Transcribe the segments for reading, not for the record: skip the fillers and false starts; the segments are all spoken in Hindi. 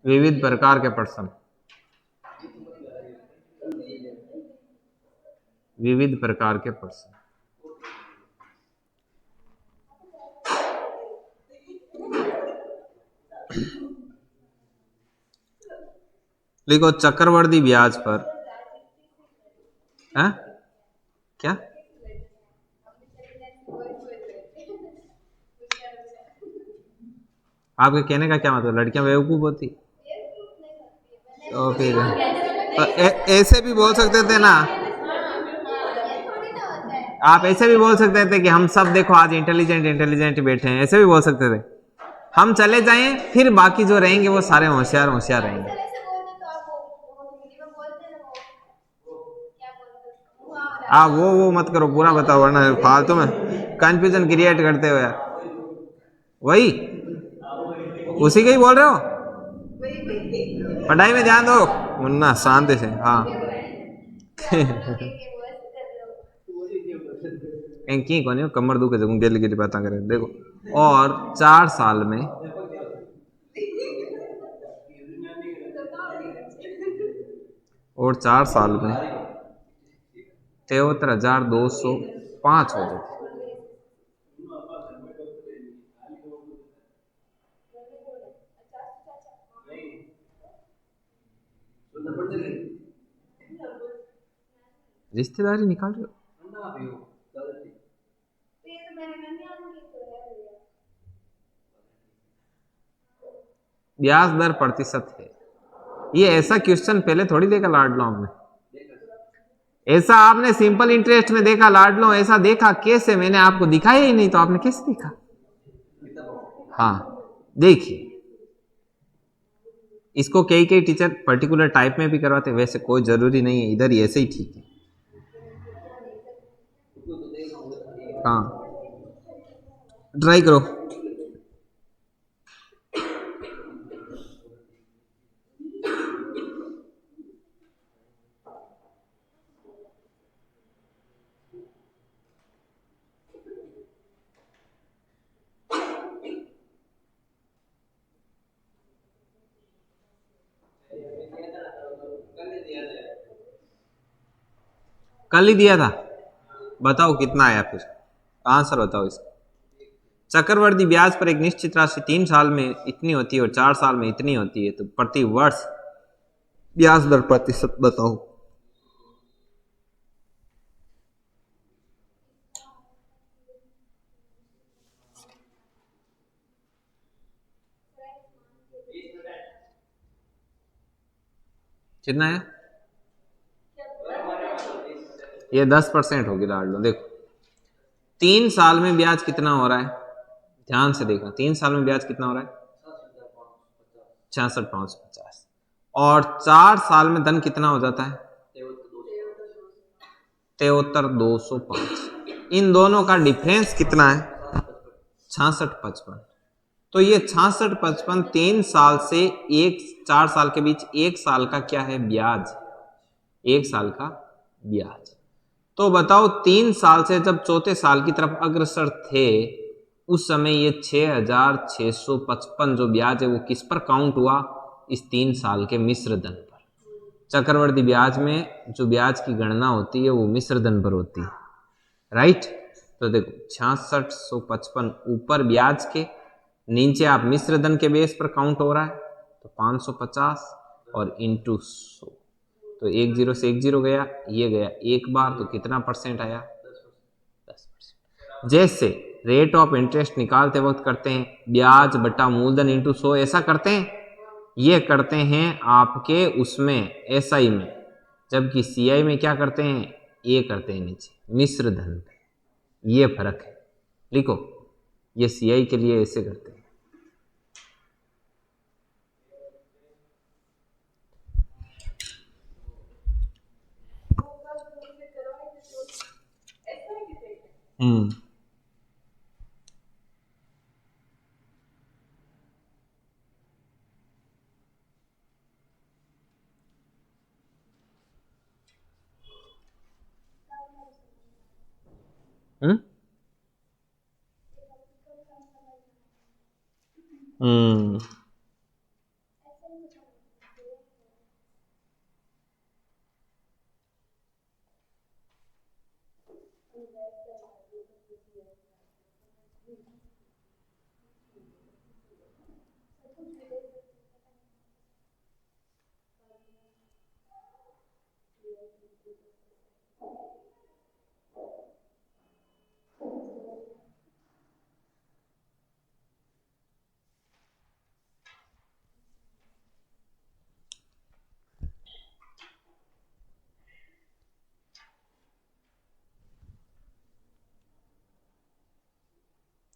विविध प्रकार के पर्सन, विविध प्रकार के पर्सन। लिखो चक्रवर्ती ब्याज पर, है क्या? आपके कहने का क्या मतलब, लड़कियां बेवकूफ होती? तो फिर तो ऐसे भी बोल सकते थे ना, आप ऐसे भी बोल सकते थे कि हम सब देखो आज इंटेलिजेंट इंटेलिजेंट बैठे हैं, ऐसे भी बोल सकते थे। हम चले जाएं फिर बाकी जो रहेंगे वो सारे होशियार होशियार रहेंगे। वो मत करो, पूरा बताओ वरना फालतू में कंफ्यूजन क्रिएट करते हो यार। वही उसी के ही बोल रहे हो। पढ़ाई में ध्यान दो मुन्ना, शांति से। हाँ की कोनी कमर दुखे जगह गेली गेली बात करें। देखो, और 4 साल में और 4 साल में 73,205 हो जाते। रिश्तेदारी निकाल रहे हो? ब्याज दर प्रतिशत है ये। ऐसा क्वेश्चन पहले थोड़ी देखा लाडलो आपने, ऐसा आपने सिंपल इंटरेस्ट में देखा लाडलो, ऐसा देखा कैसे? मैंने आपको दिखाया ही नहीं तो आपने कैसे देखा? हाँ देखिए, इसको कई कई टीचर पर्टिकुलर टाइप में भी करवाते, वैसे कोई जरूरी नहीं है, इधर ही ऐसे ही ठीक है। हाँ ट्राई करो। कल ही दिया था, बताओ कितना आया, फिर आंसर बताओ इसका। चक्रवर्ती ब्याज पर एक निश्चित राशि 3 साल में इतनी होती है और 4 साल में इतनी होती है, तो प्रति वर्ष ब्याज दर प्रतिशत बताओ। कितना है? ये 10% होगी लाडलो। देखो 3 साल में ब्याज कितना हो रहा है, ध्यान से देखना। 3 साल में ब्याज कितना हो रहा है? 66,550। और 4 साल में धन कितना हो जाता है? 73,205। इन दोनों का डिफरेंस कितना है? 66,55। तो ये 66,55 3 साल से 4 साल के बीच 1 साल का क्या है? ब्याज। 1 साल का ब्याज। तो बताओ 3 साल से जब चौथे साल की तरफ अग्रसर थे, उस समय ये 6,655 जो ब्याज है वो किस पर काउंट हुआ? इस 3 साल के मिश्र धन पर। चक्रवर्ती ब्याज में जो ब्याज की गणना होती है वो मिश्र धन पर होती है, राइट? तो देखो 6655 ऊपर ब्याज के, नीचे आप मिश्र धन के बेस पर काउंट हो रहा है, तो 550 और इंटू 100, तो 10 से 10 गया, ये गया एक बार, तो कितना परसेंट आया? 10%। जैसे रेट ऑफ इंटरेस्ट निकालते वक्त करते हैं ब्याज बटा मूलधन इंटू 100, ऐसा करते हैं, ये करते हैं आपके उसमें एसआई में, जबकि सीआई में क्या करते हैं? ये करते हैं नीचे मिश्र धन पे। ये फर्क है, लिखो। ये सीआई के लिए ऐसे करते हैं। हम्म हम्म हम्म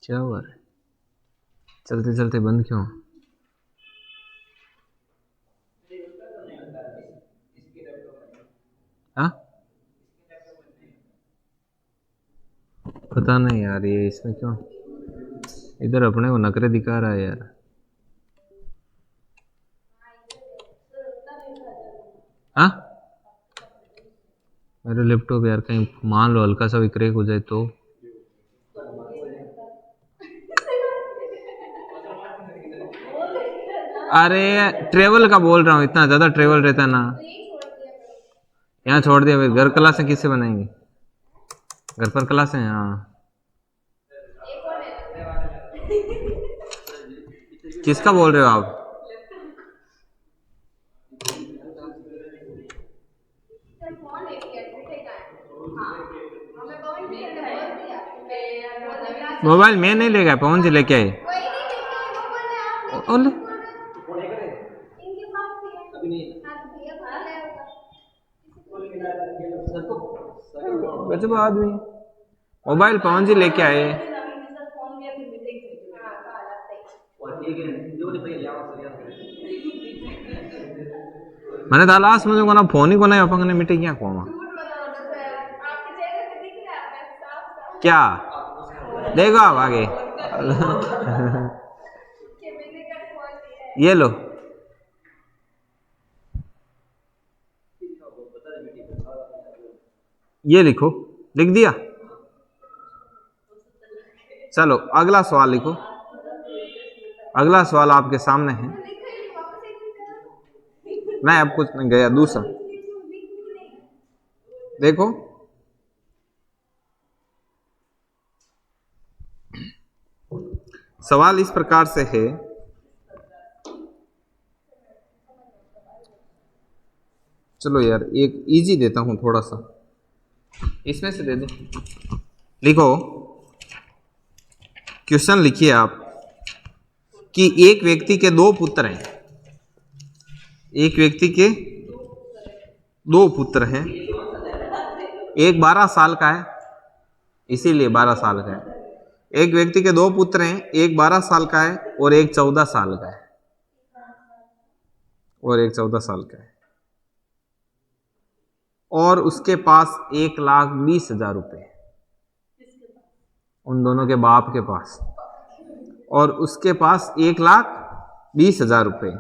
क्या हुआ है? चलते चलते बंद क्यों? हाँ, पता नहीं यार, ये इसमें क्यों इधर अपने को नखरे दिखा रहा है यार। हाँ, मेरे लैपटॉप यार, कहीं मान लो हल्का सा भी क्रैक हो जाए तो। अरे ट्रेवल का बोल रहा हूँ, इतना ज्यादा ट्रेवल रहता ना। यहाँ छोड़ दिया, फिर घर क्लासें किससे बनाएंगे? घर पर क्लासें हैं, हाँ। किसका बोल रहे हो आप? मोबाइल मैं नहीं ले गया, पवन जी लेके आए। गजब आदमी, मोबाइल पवन जी लेके आए। मैंने दालास मुझे कोना फोन ही कोना अपने मिटे क्या कोमा क्या देखो आप आगे। ये लो, ये लिखो, लिख दिया। चलो अगला सवाल लिखो। अगला सवाल आपके सामने है। मैं अब कुछ नहीं गया, दूसरा देखो। सवाल इस प्रकार से है, चलो यार एक इजी देता हूं थोड़ा सा, इसमें से दे दो। लिखो, क्वेश्चन लिखिए आप कि एक व्यक्ति के दो पुत्र हैं। एक व्यक्ति के दो पुत्र हैं, एक 12 साल का है, इसीलिए 12 साल का है। एक व्यक्ति के दो पुत्र हैं, एक 12 साल का है और एक 14 साल का है, और एक 14 साल का है, और उसके पास 1,20,000 रुपए, उन दोनों के बाप के पास, और उसके पास 1,20,000 रुपए।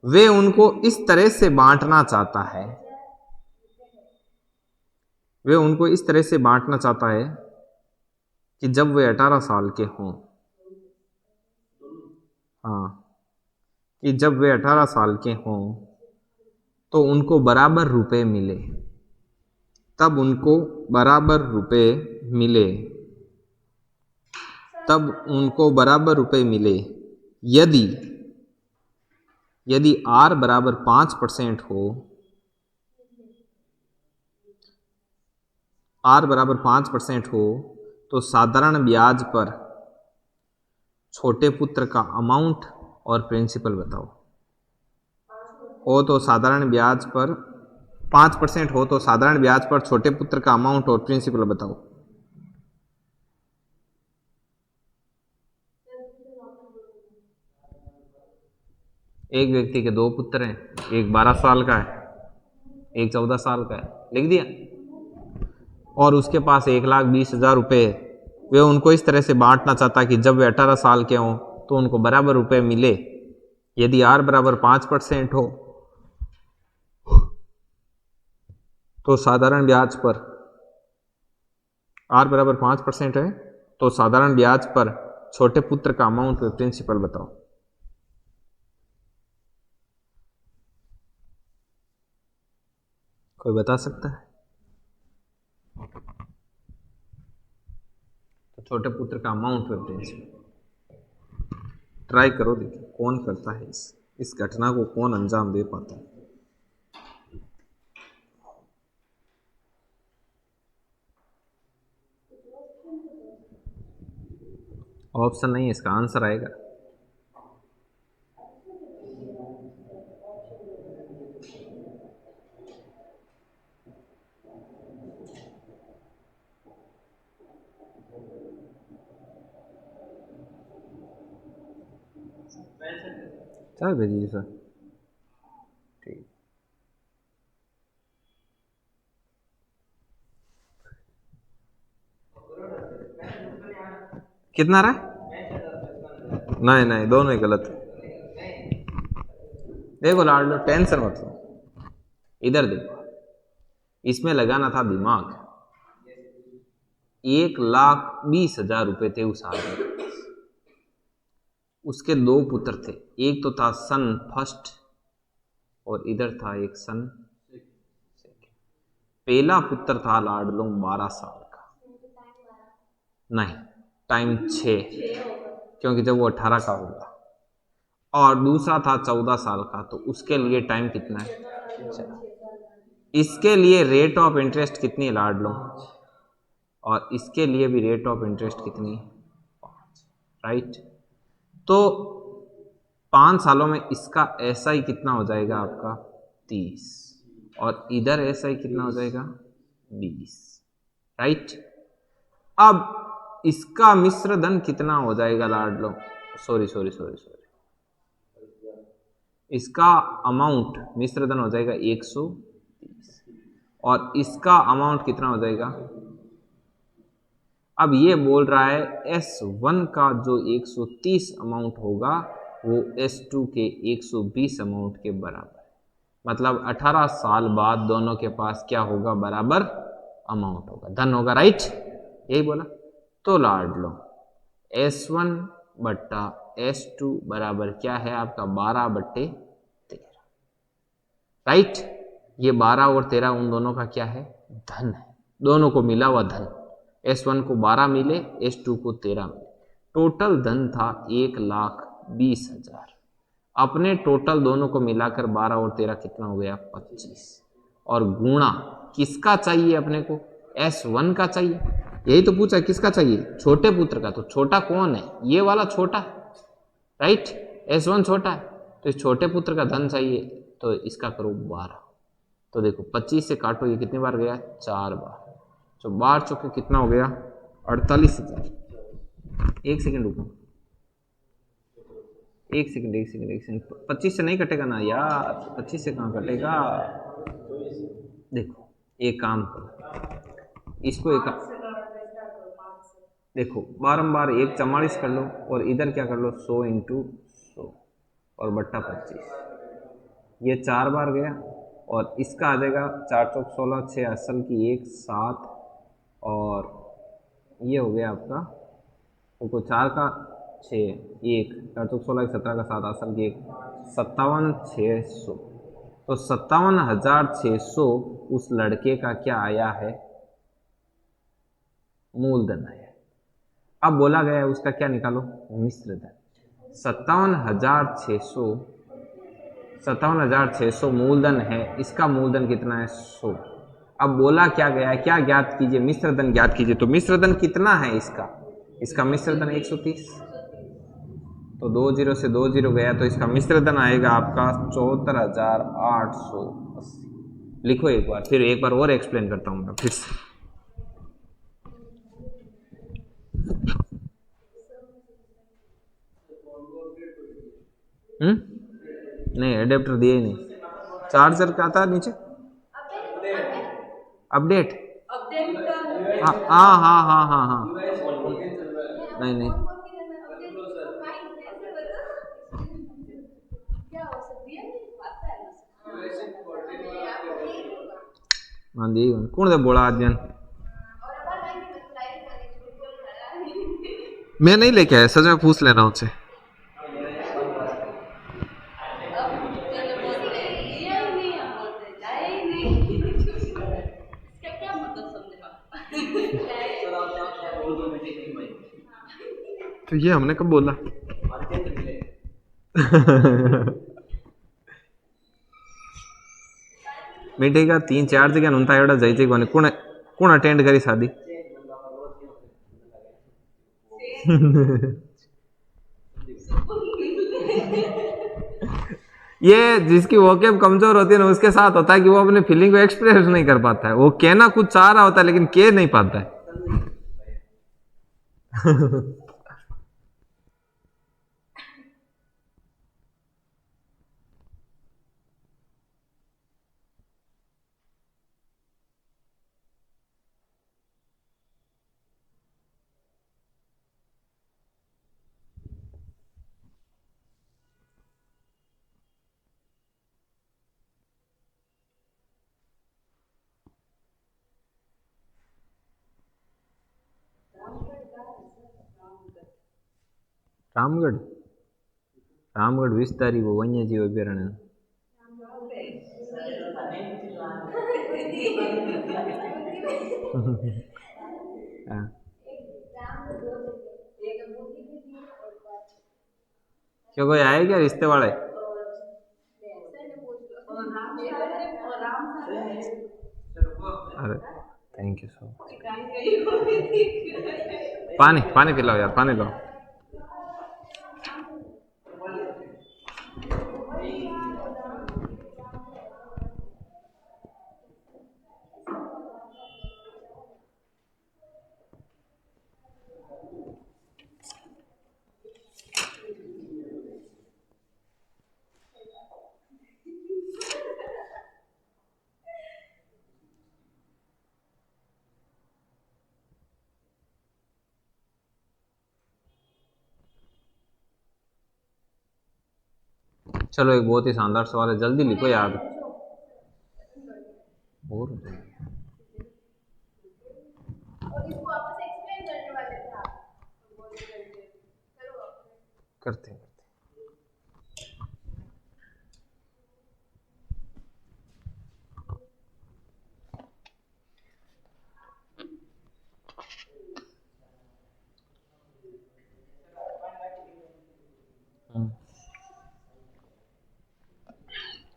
वे उनको इस तरह से बांटना चाहता है, वे उनको इस तरह से बांटना चाहता है कि जब वे 18 साल के हों, हाँ, कि जब वे 18 साल के हों तो उनको बराबर रुपए मिले, तब उनको बराबर रुपए मिले, तब उनको बराबर रुपए मिले यदि यदि R बराबर 5% हो, R बराबर 5% हो तो साधारण ब्याज पर छोटे पुत्र का अमाउंट और प्रिंसिपल बताओ। हो तो साधारण ब्याज पर 5% हो तो साधारण ब्याज पर छोटे पुत्र का अमाउंट और प्रिंसिपल बताओ। एक व्यक्ति के दो पुत्र हैं, एक 12 साल का है, एक 14 साल का है, लिख दिया, और उसके पास 1,20,000 रुपए है। वे उनको इस तरह से बांटना चाहता है कि जब वे 18 साल के हों तो उनको बराबर रुपए मिले यदि R बराबर 5% हो तो साधारण ब्याज पर, R बराबर 5% है तो साधारण ब्याज पर छोटे पुत्र का अमाउंट और प्रिंसिपल बताओ। कोई बता सकता है? तो छोटे पुत्र का अमाउंट और प्रिंसिपल ट्राई करो, देखिए कौन करता है, इस घटना को कौन अंजाम दे पाता है। ऑप्शन नहीं, इसका आंसर आएगा। चाय भेजिए सर। ठीक, कितना रहा? नहीं नहीं, दोनों ही गलत है। देखो लाडलो, टेंशन मत लो, इधर देखो, इसमें लगाना था दिमाग। 1,20,000 रुपए थे उस आदमी के पास। उसके 2 पुत्र थे, एक तो था सन फर्स्ट और इधर था एक सन सेकंड। पहला पुत्र था लाडलो 12 साल का, नहीं टाइम 6, क्योंकि जब वो 18 का होगा, और दूसरा था 14 साल का, तो उसके लिए टाइम कितना है? 4। इसके लिए रेट ऑफ इंटरेस्ट कितनी है लाडलो? और इसके लिए भी रेट ऑफ इंटरेस्ट कितनी? 5, राइट। तो 5 सालों में इसका ऐसा ही कितना हो जाएगा आपका? 30, और इधर ऐसा ही कितना हो जाएगा? 20, राइट। अब इसका मिश्र धन कितना हो जाएगा लाडलो? सॉरी, इसका अमाउंट मिश्र धन हो जाएगा 130, और इसका अमाउंट कितना हो जाएगा? अब ये बोल रहा है S1 का जो 130 अमाउंट होगा वो S2 के 120 अमाउंट के बराबर है। मतलब 18 साल बाद दोनों के पास क्या होगा? बराबर अमाउंट होगा, धन होगा, राइट। यही बोला। तो लाडलो S1 बट्टा S2 बराबर क्या है आपका? 12/13, राइट। ये 12 और 13 उन दोनों का क्या है? धन है, दोनों को मिला हुआ धन। S1 को 12 मिले, S2 को 13 मिले, टोटल धन था 1,20,000। अपने टोटल दोनों को मिलाकर 12 और 13 कितना हो गया? 25, और गुणा किसका चाहिए अपने को? S1 का चाहिए। यही तो पूछा, किसका चाहिए? छोटे पुत्र का। तो छोटा कौन है? ये वाला छोटा है, राइट। S1 छोटा है, तो इस छोटे पुत्र का धन चाहिए, तो इसका करो 12। तो देखो 25 से काटो, ये कितनी बार गया? 4 बार। तो 12 चौके कितना हो गया? 48,000। एक सेकंड रुको, एक सेकंड। 25 से नहीं कटेगा ना यार, 25 से कहाँ कटेगा? देखो एक काम करो, इसको एक देखो बारंबार 144 कर लो, और इधर क्या कर लो? 100 × 100 और बट्टा 25। ये 4 बार गया, और इसका आ जाएगा 4 चौक 16, 6 असल की 1, 7, और ये हो गया आपका, तो 4 का 6, 1, 4 चौक 16, 17 का 7 असल की 1, 57,600। तो 57,600 उस लड़के का क्या आया है? मूलधन आया है। अब बोला गया है उसका क्या निकालो? मिश्र धन। 57,600 मूलधन है, इसका मूलधन कितना है? 100। अब बोला क्या गया है? क्या ज्ञात कीजिए? मिश्र धन ज्ञात कीजिए। तो मिश्र धन कितना है इसका मिश्र धन 130। तो 2 0 से 2 0 गया, तो इसका मिश्र धन आएगा आपका 74,880। लिखो एक बार, फिर एक बार और एक्सप्लेन करता हूँ मैं फिर से। नहीं, एडेप्टर दिए ही नहीं, चार्जर का था नीचे। अपडेट, हाँ। नहीं, हाँ दी कौन दे बोला आदमी? मैं नहीं लेके आया, सच में पूछ लेना उनसे। तो ये हमने कब बोला? मीटिंग का 3-4 जगह नूंता एवढा जायचे कोणी कोण अटेंड करी शादी? ये जिसकी वोकेब कमजोर होती है ना, उसके साथ होता है कि वो अपने फीलिंग को एक्सप्रेस नहीं कर पाता है। वो कहना कुछ चाह रहा होता है लेकिन कह नहीं पाता है। रामगढ़, रामगढ़ विस्तारी वो वन्य जीव अभ्यारण्य। हाँ। क्यों कोई आए क्या रिश्ते वाले? अरे थैंक यू सो मच। पानी पानी पिलाओ यार, पानी लो। चलो एक बहुत ही शानदार सवाल है, जल्दी लिखो यार। और करते हैं।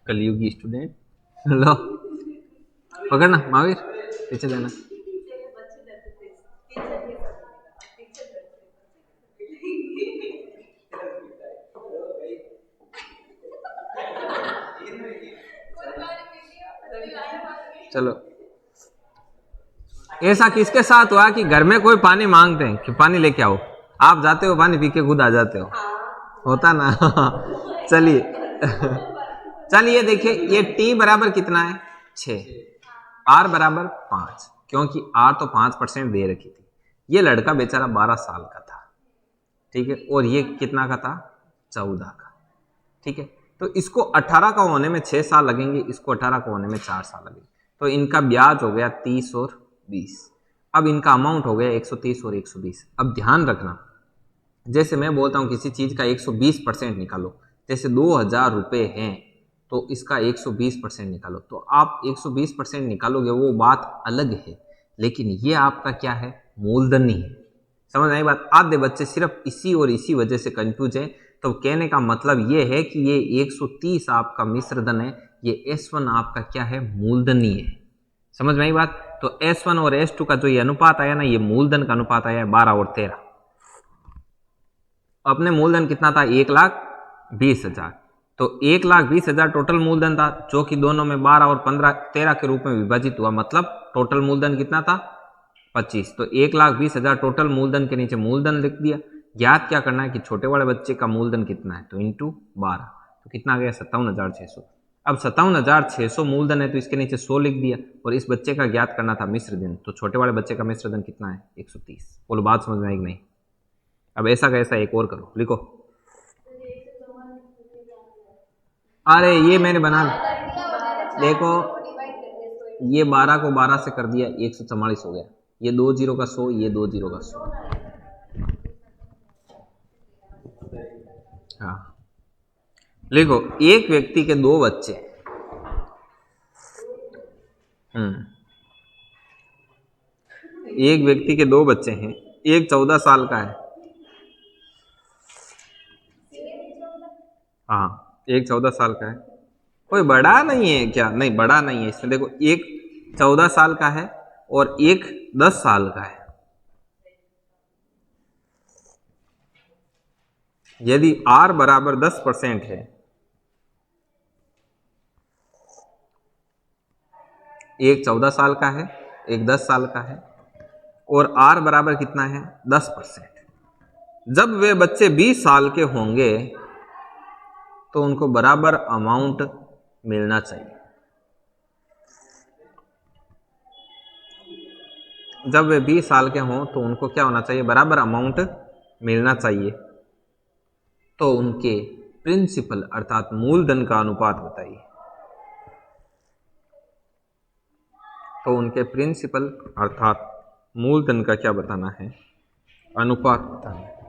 कलयुगी स्टूडेंट लो पकड़ना महावीर, पीछे देना। चलो, ऐसा किसके साथ हुआ कि घर में कोई पानी मांगते हैं कि पानी लेके आओ, आप जाते हो पानी पी के खुद आ जाते हो? होता ना। चलिए चलिए देखिए, ये t बराबर कितना है 6, r बराबर 5, क्योंकि r तो 5% दे रखी थी। ये लड़का बेचारा 12 साल का था, ठीक है, और ये कितना का था 14 का, ठीक है। तो इसको 18 का होने में 6 साल लगेंगे, इसको 18 का होने में 4 साल लगेंगे। तो इनका ब्याज हो गया 30 और 20। अब इनका अमाउंट हो गया 130 और 120। अब ध्यान रखना, जैसे मैं बोलता हूँ किसी चीज का 120% निकालो, जैसे 2000 रुपये हैं तो इसका 120% निकालो, तो आप 120% निकालोगे वो बात अलग है, लेकिन ये आपका क्या है, मूलधन ही है। समझ आई बात? आधे बच्चे सिर्फ इसी और इसी वजह से कंफ्यूज है। तो कहने का मतलब ये है कि ये 130 आपका मिश्र धन है, ये S1 आपका क्या है, मूलधन ही है। समझ में आई बात? तो S1 और S2 का जो ये अनुपात आया ना, ये मूलधन का अनुपात आया है 12 और 13। अपने मूलधन कितना था, 1,20,000। तो 1,20,000 टोटल मूलधन था, जो कि दोनों में 12 और 13 के रूप में विभाजित हुआ, मतलब टोटल मूलधन कितना था 25। तो 1,20,000 टोटल मूलधन के नीचे मूलधन लिख दिया। ज्ञात क्या करना है कि छोटे वाले बच्चे का मूलधन कितना है, तो इंटू 12, तो कितना आ गया 57,600। अब 57,600 मूलधन है तो इसके नीचे 100 लिख दिया, और इस बच्चे का ज्ञात करना था मिश्र धन, तो छोटे वाले बच्चे का मिश्र धन कितना है 130। बोलो बात समझ में आई कि नहीं? अब ऐसा कैसा एक और करो, लिखो। अरे ये मैंने बना, देखो ये 12 को 12 से कर दिया 144 हो गया, ये 2 जीरो का 100, ये 2 जीरो का 100। हाँ लिखो, एक व्यक्ति के 2 बच्चे, एक व्यक्ति के 2 बच्चे हैं, एक 14 साल का है, हाँ एक 14 साल का है। कोई बड़ा नहीं है क्या? नहीं बड़ा नहीं है इसमें, देखो एक 14 साल का है और एक 10 साल का है। यदि R बराबर 10% है, एक 14 साल का है एक 10 साल का है, और R बराबर कितना है 10%, जब वे बच्चे 20 साल के होंगे तो उनको बराबर अमाउंट मिलना चाहिए। जब वे 20 साल के हों तो उनको क्या होना चाहिए, बराबर अमाउंट मिलना चाहिए। तो उनके प्रिंसिपल अर्थात मूलधन का अनुपात बताइए। तो उनके प्रिंसिपल अर्थात मूलधन का क्या बताना है, अनुपात बताना है।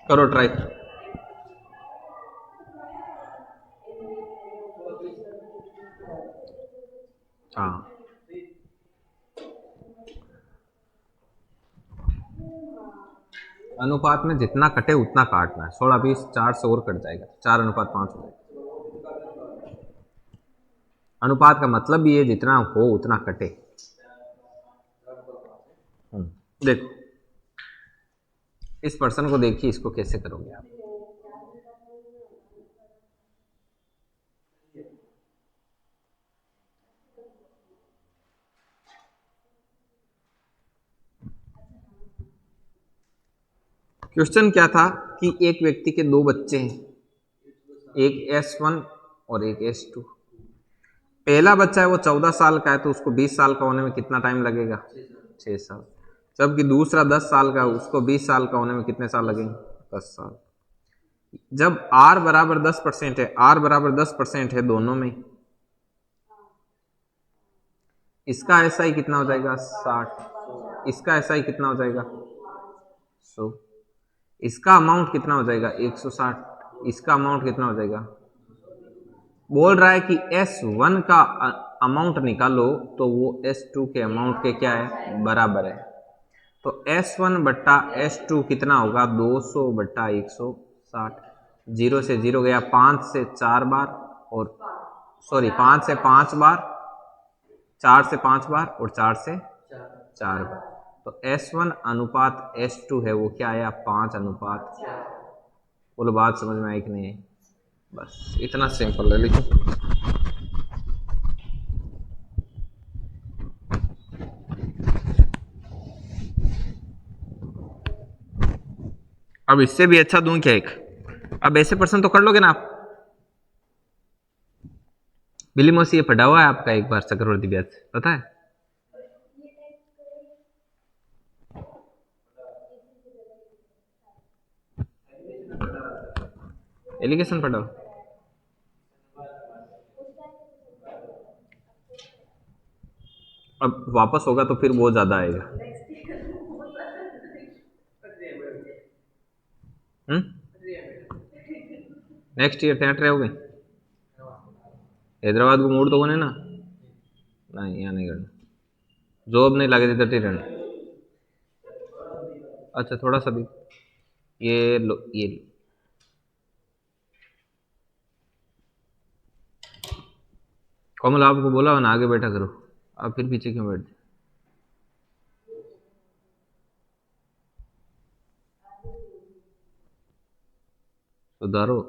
करो ट्राई। हाँ, अनुपात में जितना कटे उतना काटना है। 16 20 4 से और कट जाएगा, 4:5 हो जाएगा। अनुपात का मतलब भी है जितना हो उतना कटे। देखो इस पर्सन को देखिए, इसको कैसे करोगे आप। क्वेश्चन क्या था कि एक व्यक्ति के 2 बच्चे हैं, एक S1 और एक S2। पहला बच्चा है वो 14 साल का है, तो उसको 20 साल का होने में कितना टाइम लगेगा? 6 साल। जबकि दूसरा 10 साल का, उसको 20 साल का होने में कितने साल लगेंगे? 10 साल। जब R बराबर 10% है, R बराबर 10% है दोनों में, इसका SI कितना हो जाएगा? 60। इसका SI कितना हो जाएगा? 100। इसका अमाउंट कितना हो जाएगा? 160। इसका अमाउंट कितना हो जाएगा? बोल रहा है कि S1 का अमाउंट निकालो, तो वो S2 के अमाउंट के क्या है? बराबर है। तो S1 बट्टा S2 कितना होगा? 200 बट्टा 160। 0 से 0 गया, 5 से 4 बार, और सॉरी 5 से 5 बार, 4 से 5 बार, और 4 से 4 बार। तो S1 अनुपात S2 है, वो क्या आया? 5:4। बोलो बात समझ में आई कि नहीं? बस इतना सिंपल है। लिखो। अब इससे भी अच्छा दूं क्या एक? अब ऐसे पर्सन तो कर लोगे ना आप। बिली मौसी ये पढ़ा हुआ है आपका एक बार चक्रवर्ती ब्याज, पता है? एलिगेशन पढ़ा हो? अब वापस होगा तो फिर बहुत ज्यादा आएगा। नेक्स्ट ईयर ત્યાં रहोगे? हैदराबाद को मूड तो कोने ना? नहीं, यहाँ नहीं करना। जॉब नहीं लगे थी 30 रन। अच्छा थोड़ा सा भी, ये लो, ये लो। कोमल आपको बोला ना आगे बैठा करो, आप फिर पीछे क्यों बैठते? सुधारो।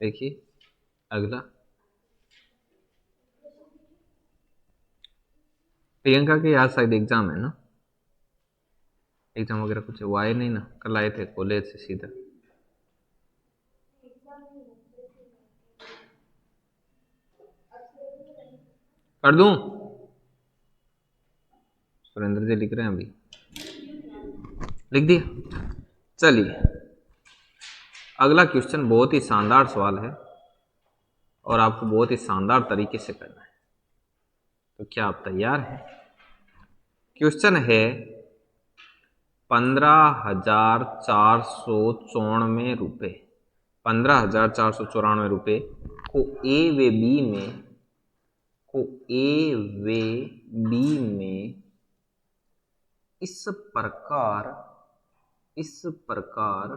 देखिए अगला, प्रियंका के आज शायद एग्जाम है ना? एग्जाम वगैरह कुछ वो आए नहीं ना? कल आए थे कॉलेज से सीधा। कर दूं? सुरेंद्र जी लिख रहे हैं, अभी लिख दिया। चलिए अगला क्वेश्चन बहुत ही शानदार सवाल है और आपको बहुत ही शानदार तरीके से करना है, तो क्या आप तैयार हैं? क्वेश्चन है 15,494 रुपये, 15,494 रुपये को ए व बी में, इस प्रकार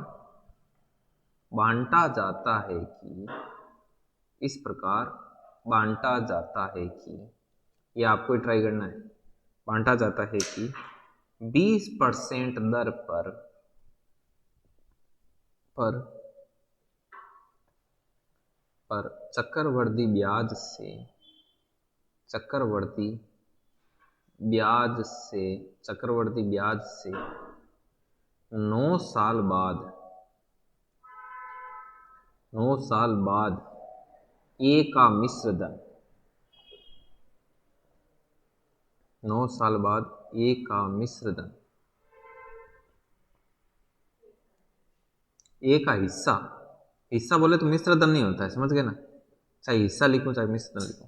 बांटा जाता है कि, इस प्रकार बांटा जाता है कि, ये आपको ट्राई करना है। बांटा जाता है कि 20% दर पर चक्रवृद्धि ब्याज से 9 साल बाद ए का मिश्र धन, 9 साल बाद ए का मिश्र धन, ए का हिस्सा बोले तो मिश्र धन नहीं होता है, समझ गए ना? चाहे हिस्सा लिखूं चाहे मिश्र धन लिखूं।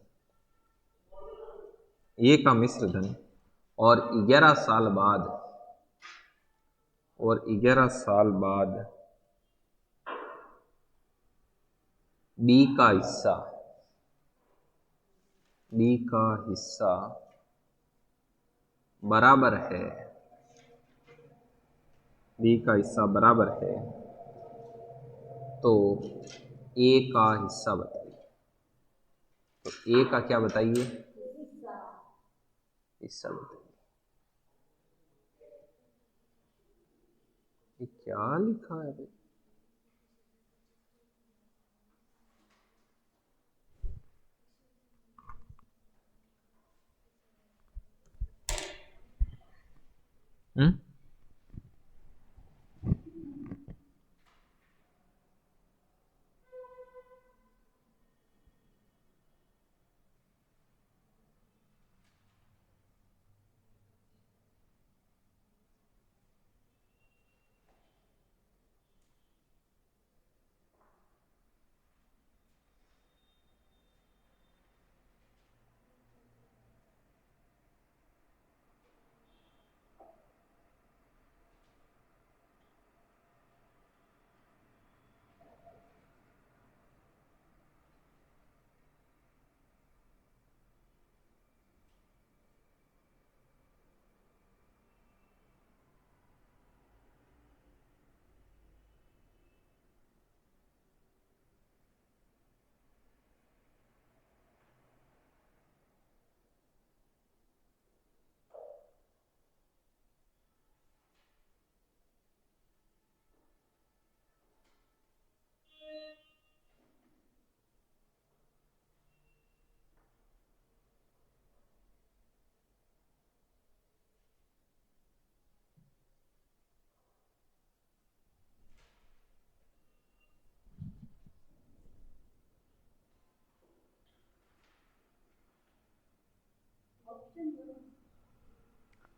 ए का मिश्र धन और 11 साल बाद बी का हिस्सा बराबर है, तो ए का हिस्सा बताइए। तो ए का क्या बताइए? हिस्सा बताइए। ये क्या लिखा है भाई?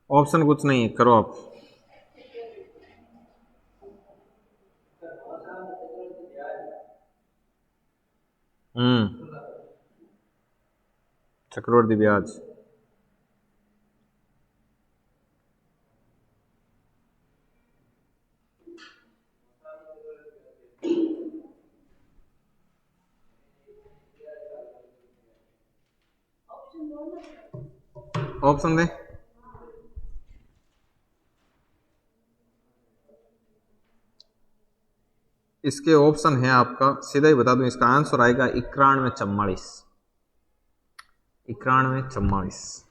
ऑप्शन कुछ नहीं है, करो आप। चक्रवृद्धि ब्याज। ऑप्शन दे। इसके ऑप्शन है आपका, सीधा ही बता दूं, इसका आंसर आएगा 9144। 9144।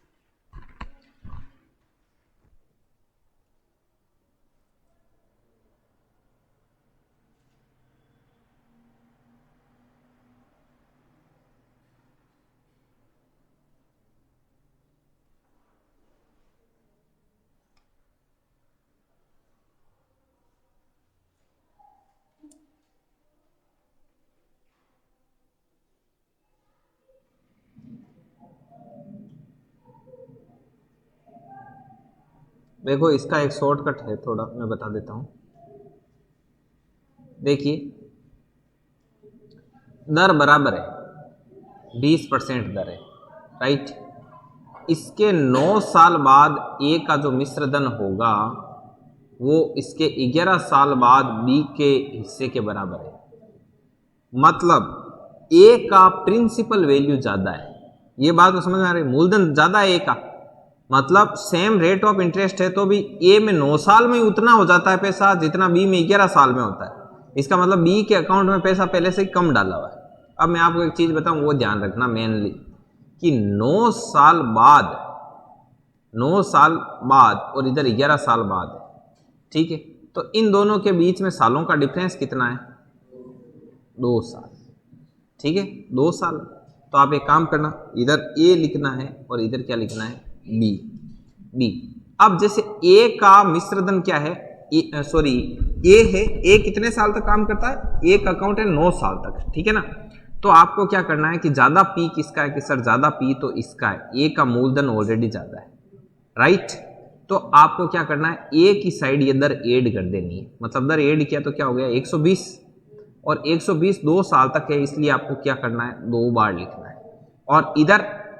देखो इसका एक शॉर्टकट है, थोड़ा मैं बता देता हूं। देखिए दर बराबर है, 20% दर है, राइट। इसके 9 साल बाद ए का जो मिश्र धन होगा वो इसके 11 साल बाद बी के हिस्से के बराबर है। मतलब ए का प्रिंसिपल वैल्यू ज्यादा है। ये बात तो समझ में आ रही है? मूलधन ज्यादा है ए का, मतलब सेम रेट ऑफ इंटरेस्ट है तो भी ए में 9 साल में उतना हो जाता है पैसा जितना बी में 11 साल में होता है। इसका मतलब बी के अकाउंट में पैसा पहले से ही कम डाला हुआ है। अब मैं आपको एक चीज बताऊं, वो ध्यान रखना मेनली, कि 9 साल बाद और इधर 11 साल बाद, ठीक है। तो इन दोनों के बीच में सालों का डिफरेंस कितना है? 2 साल, ठीक है, 2 साल। तो आप एक काम करना, इधर ए लिखना है और इधर क्या लिखना है? बी। अब जैसे ए का मिश्रधन क्या है, सॉरी ए है, ए कितने साल तक काम करता है? ए का अकाउंट है 9 साल तक, ठीक है ना। तो आपको क्या करना है कि ज्यादा पी किसका है? कि सर ज्यादा पी तो इसका है, ए का मूलधन ऑलरेडी ज्यादा है, राइट। तो आपको क्या करना है, ए की साइड ये दर ऐड कर देनी है। मतलब दर ऐड किया तो क्या हो गया? 120, और 120 2 साल तक है, इसलिए आपको क्या करना है? 2 बार लिखना है। और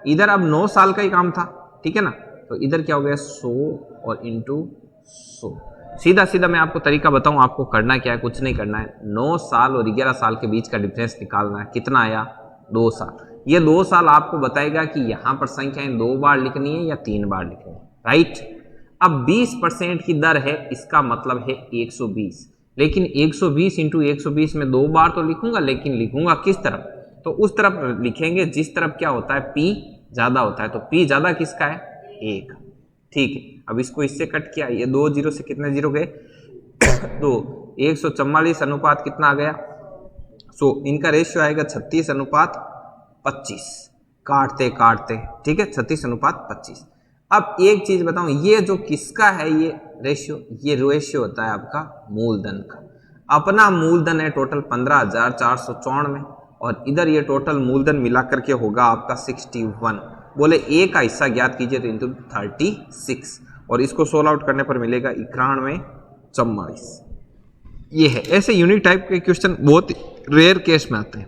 इधर अब 9 साल का ही काम था, ठीक है ना। तो इधर क्या हो गया 100 और इंटू 100। सीधा सीधा मैं आपको तरीका बताऊं, आपको करना क्या है, कुछ नहीं करना है, 9 साल और 11 साल के बीच का डिफरेंस निकालना है। कितना आया 2 साल। ये 2 साल आपको बताएगा कि यहां पर संख्याएं 2 बार लिखनी है या 3 बार लिखनी है, राइट। अब 20% की दर है, इसका मतलब है 120। लेकिन 120 इंटू 120 में 2 बार तो लिखूंगा, लेकिन लिखूंगा किस तरफ, तो उस तरफ लिखेंगे जिस तरफ क्या होता है पी ज्यादा होता है। तो पी ज्यादा किसका है 1, ठीक है। अब इसको इससे कट किया, ये 2 जीरो से कितने जीरो गए 2, 144 अनुपात कितना आ गया 100। इनका रेशियो आएगा 36 अनुपात 25, काटते काटते, ठीक है 36 अनुपात 25। अब एक चीज बताऊं, ये जो किसका है ये रेशियो, ये रेशियो होता है आपका मूलधन का। अपना मूलधन है टोटल 15,494 और इधर ये टोटल मूलधन मिलाकर के होगा आपका 61। बोले ए का हिस्सा ज्ञात कीजिए, तो इंटू 36 और इसको सोल्व आउट करने पर मिलेगा 9144। ये है। ऐसे यूनिक टाइप के क्वेश्चन बहुत रेयर केस में आते हैं।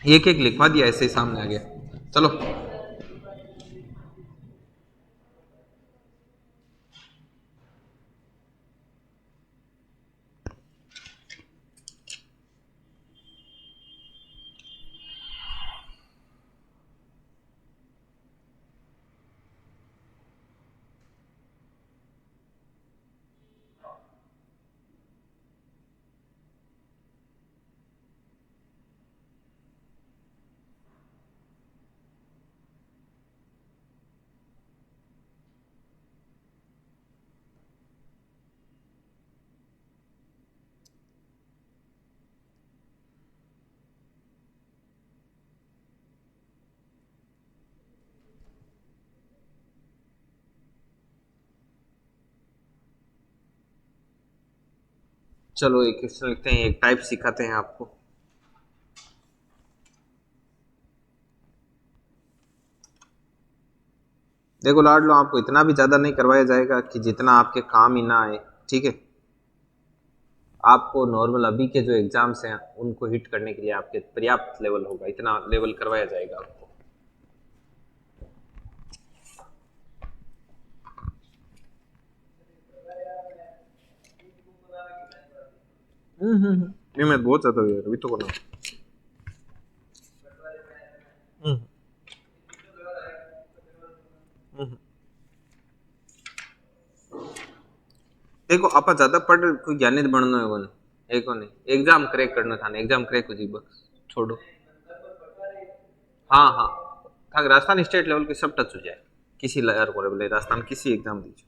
एक एक लिखवा दिया, ऐसे ही सामने आ गया। चलो चलो एक क्वेश्चन लिखते हैं, एक टाइप सिखाते हैं आपको। देखो लाडलो, आपको इतना भी ज्यादा नहीं करवाया जाएगा कि जितना आपके काम ही ना आए, ठीक है। आपको नॉर्मल अभी के जो एग्जाम्स हैं उनको हिट करने के लिए आपके पर्याप्त लेवल होगा, इतना लेवल करवाया जाएगा आपको। नहीं मैं बहुत ज्यादा यार अभी तो करना। हम्म हम्म। देखो आप ज्यादा पढ़ कोई ज्ञानी बनना है वन, एक नहीं एग्जाम क्रैक करना था ना, एग्जाम क्रैक हो जी बस छोड़ो। हाँ हाँ, था राजस्थान स्टेट लेवल के सब टच हो जाए, किसी लेयर को बोले राजस्थान किसी एग्जाम दीजिए।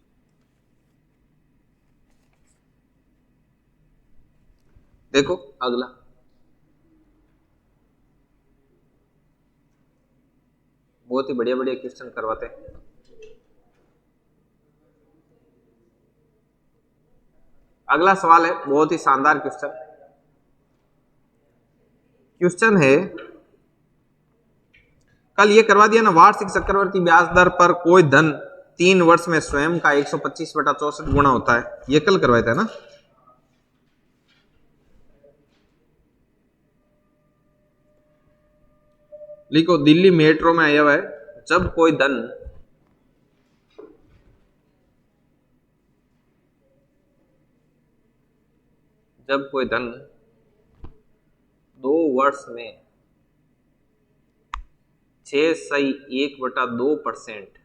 देखो अगला, बहुत ही बढ़िया बढ़िया क्वेश्चन करवाते हैं। अगला सवाल है बहुत ही शानदार क्वेश्चन। क्वेश्चन है, कल ये करवा दिया ना, वार्षिक चक्रवर्ती ब्याज दर पर कोई धन 3 वर्ष में स्वयं का 125/64 गुना होता है, ये कल करवाया था ना। लिखो दिल्ली मेट्रो में आया हुआ है, जब कोई धन जब कोई धन 2 वर्ष में 6.1/2%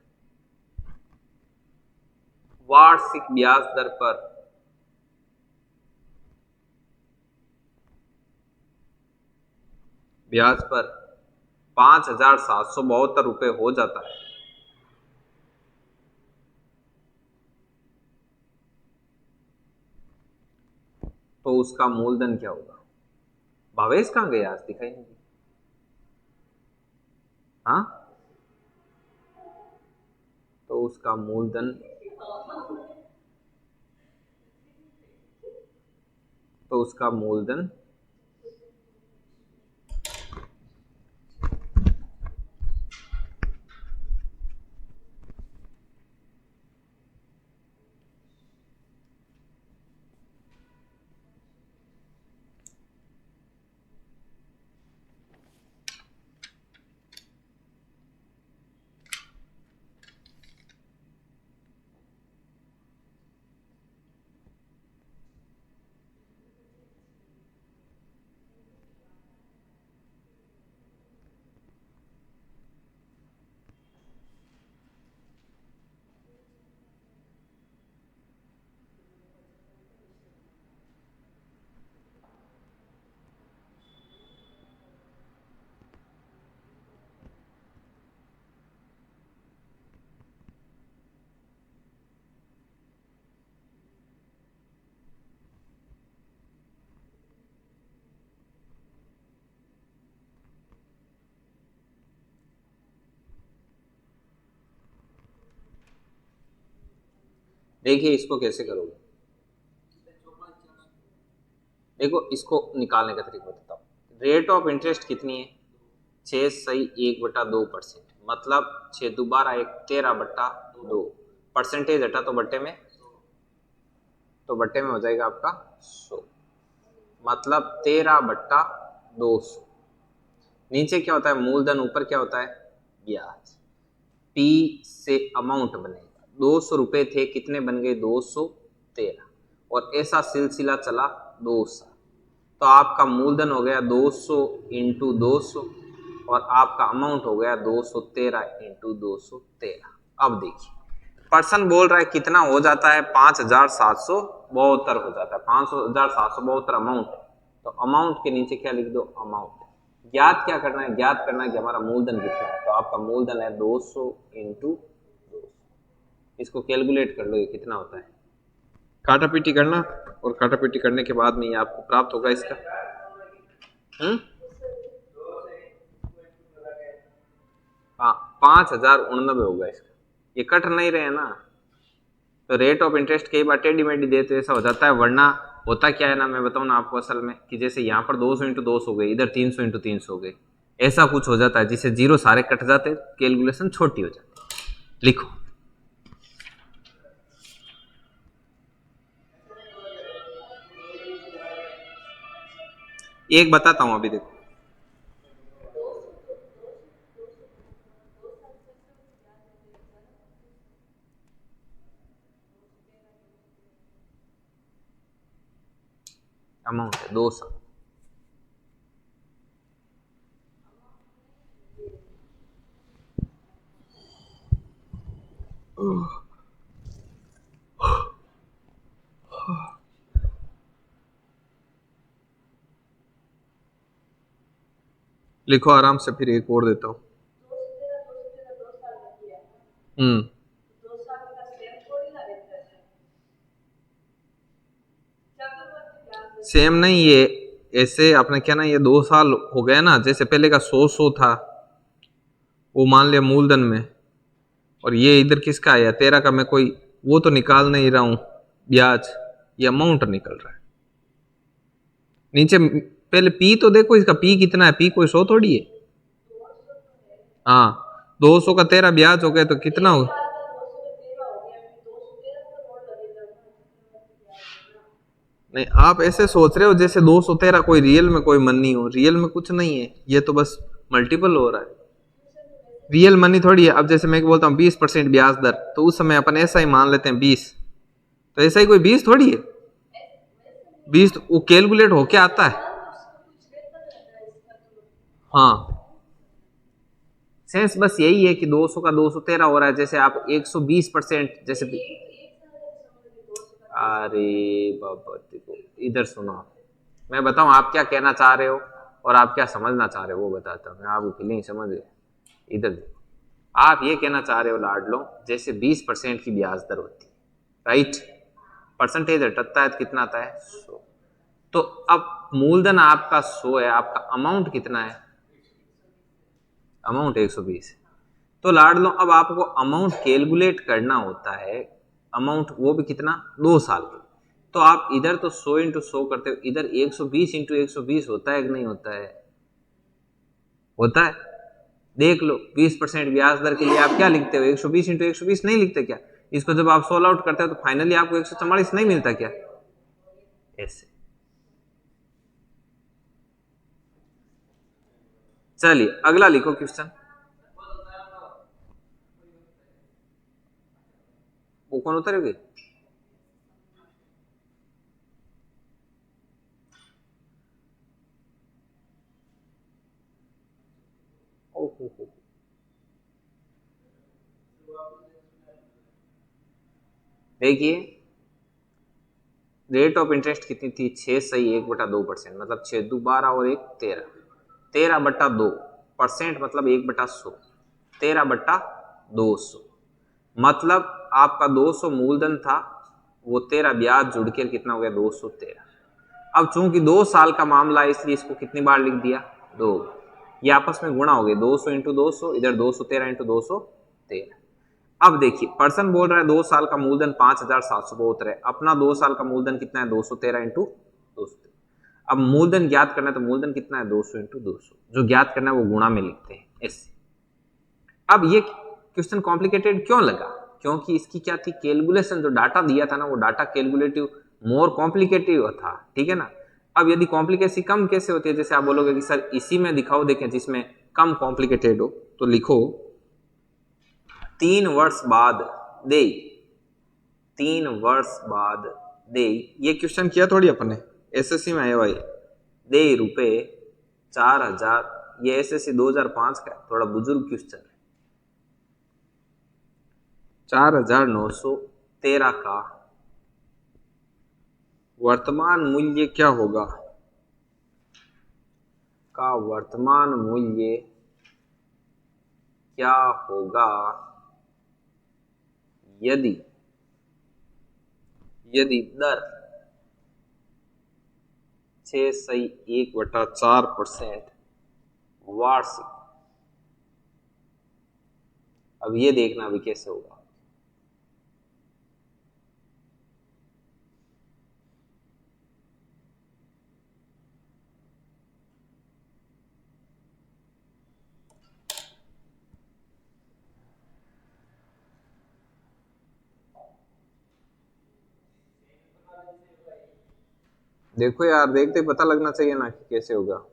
वार्षिक ब्याज दर पर ब्याज पर 5,772 रुपये हो जाता है, तो उसका मूलधन क्या होगा। भावेश कहाँ गया, आज दिखाई नहीं दी। हाँ, तो उसका मूलधन, तो उसका मूलधन देखिए इसको कैसे करोगे, देखो इसको निकालने का तरीका बताता हूँ। रेट ऑफ इंटरेस्ट कितनी है, 6/1/2%, मतलब 6×2=13/2। परसेंटेज हटा तो बट्टे में, तो बट्टे में हो जाएगा आपका 100, मतलब 13/200। नीचे क्या होता है मूलधन, ऊपर क्या होता है ब्याज। पी से अमाउंट बनेगा, 200 रुपए थे, कितने बन गए 213, और ऐसा सिलसिला चला 2 साल। तो आपका मूलधन हो गया 200 इंटू 200, और आपका अमाउंट हो गया 213 इंटू 213। अब देखिए पर्सन बोल रहा है कितना हो जाता है, 5772 हो जाता है, 5772 अमाउंट है। तो अमाउंट के नीचे क्या लिख दो अमाउंट। ज्ञात क्या करना है, ज्ञात करना है कि हमारा मूलधन कितना है। तो आपका मूलधन है 200 इंटू 200, इसको कैलकुलेट कर लो ये कितना होता है, काटा पीटी करना, और काटा पीटी करने के बाद में ये आपको प्राप्त होगा इसका। हाँ 5089 होगा इसका, ये कट नहीं रहे ना। तो रेट ऑफ इंटरेस्ट कई बार टेढ़ी मेढ़ी देते ऐसा हो जाता है, वरना होता क्या है ना, मैं बताऊँ ना आपको असल में, कि जैसे यहाँ पर 200 इंटू 200 हो गई, इधर 300 इंटू 300 हो गई, ऐसा कुछ हो जाता है जिससे जीरो सारे कट जाते, कैलकुलेशन छोटी हो जाती। लिखो एक बताता हूं अभी, देखो अमाउंट है 200, लिखो आराम से, फिर एक और देता हूँ। सेम नहीं, ये ऐसे आपने क्या ना, ये 2 साल हो गए ना, जैसे पहले का 100 था वो मान लिया मूलधन में, और ये इधर किसका आया 13 का, मैं कोई वो तो निकाल नहीं रहा हूं ब्याज, ये अमाउंट निकल रहा है। नीचे पहले पी तो देखो इसका, पी कितना है, पी कोई 100 थोड़ी है। हाँ 200 का 13 ब्याज हो गया तो कितना हो, नहीं आप ऐसे सोच रहे हो जैसे 213 कोई रियल में कोई मनी हो, रियल में कुछ नहीं है, ये तो बस मल्टीपल हो रहा है, रियल मनी थोड़ी है। अब जैसे मैं बोलता हूँ 20% ब्याज दर, तो उस समय अपन ऐसा ही मान लेते हैं 20, तो ऐसा ही कोई 20 थोड़ी है, 20 वो कैलकुलेट होके आता है। हाँ सेंस बस यही है कि 200 का 213 हो रहा है, जैसे आप 120% जैसे, अरे बाबा देखो इधर सुनो, मैं बताऊं आप क्या कहना चाह रहे हो और आप क्या समझना चाह रहे हो वो बताता हूँ, मैं आपकी फीलिंग समझ गया। इधर देखो, आप ये कहना चाह रहे हो लाडलो, जैसे 20% की ब्याज दर होती है, राइट, परसेंटेज हटता है तो कितना आता है 100। तो अब मूलधन आपका 100 है, आपका अमाउंट कितना है, अमाउंट 120 है। तो लाडलो अब आपको अमाउंट कैलकुलेट करना होता है, अमाउंट वो भी कितना 2 साल के। तो आप इधर तो 100 इंटू 100 करते हो, इधर 120 इंटू 120 होता है कि नहीं होता है, होता है। देख लो 20% ब्याज दर के लिए आप क्या लिखते हो, 120 इंटू 120 नहीं लिखते क्या, इसको जब आप सोल्व आउट करते हो तो फाइनली आपको 144 नहीं मिलता क्या, ऐसे। चलिए अगला लिखो क्वेश्चन, वो कौन उतरेगी, देखिए रेट ऑफ इंटरेस्ट कितनी थी 6/1/2%, मतलब 6×2=12 और 1=13, 13/2%, मतलब 1/100, 13/200, मतलब आपका 200 मूलधन था, वो 13 ब्याज जुड़ के कितना हो गया 213। अब चूंकि 2 साल का मामला है इसलिए इसको कितनी बार लिख दिया 2, ये आपस में गुणा हो गए 200 इंटू 200, इधर 213 इंटू 213। अब देखिए पर्सन बोल रहा है 2 साल का मूलधन 5,772 है, अपना 2 साल का मूलधन कितना है 213 इंटू 213। अब मूलधन ज्ञात करना है तो मूलधन कितना है 200 इंटू 200, जो ज्ञात करना है वो गुणा में लिखते हैं ऐसे। अब ये क्वेश्चन कॉम्प्लिकेटेड क्यों लगा, क्योंकि इसकी क्या थी कैलकुलेशन, जो डाटा दिया था ना वो डाटा कैलकुलेटिव मोर कॉम्प्लिकेटिव था, ठीक है ना। अब यदि कॉम्प्लिकेसी कम कैसे होती है, जैसे आप बोलोगे कि सर इसी में दिखाओ देखें जिसमें कम कॉम्प्लिकेटेड हो, तो लिखो 3 वर्ष बाद दे, 3 वर्ष बाद दे, ये क्वेश्चन किया थोड़ी अपने एसएससी में आया भाई, दे रुपए 4,000, ये एसएससी 2005 का थोड़ा बुजुर्ग क्वेश्चन है। 4,913 का वर्तमान मूल्य क्या होगा, का वर्तमान मूल्य क्या होगा यदि दर 6.1/4% वार्षिक। अब ये देखना अभी कैसे होगा। देखो यार, देखते पता लगना चाहिए ना कि कैसे होगा।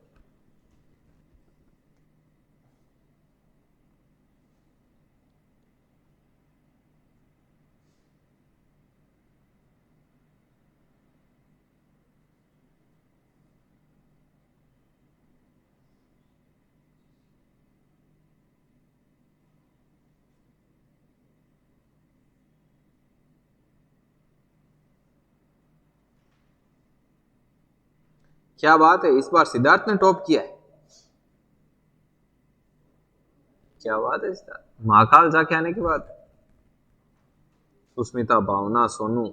क्या बात है, इस बार सिद्धार्थ ने टॉप किया है, क्या बात है सिद्धार्थ। महाकाल जाके आने के बाद सुस्मिता, भावना, सोनू,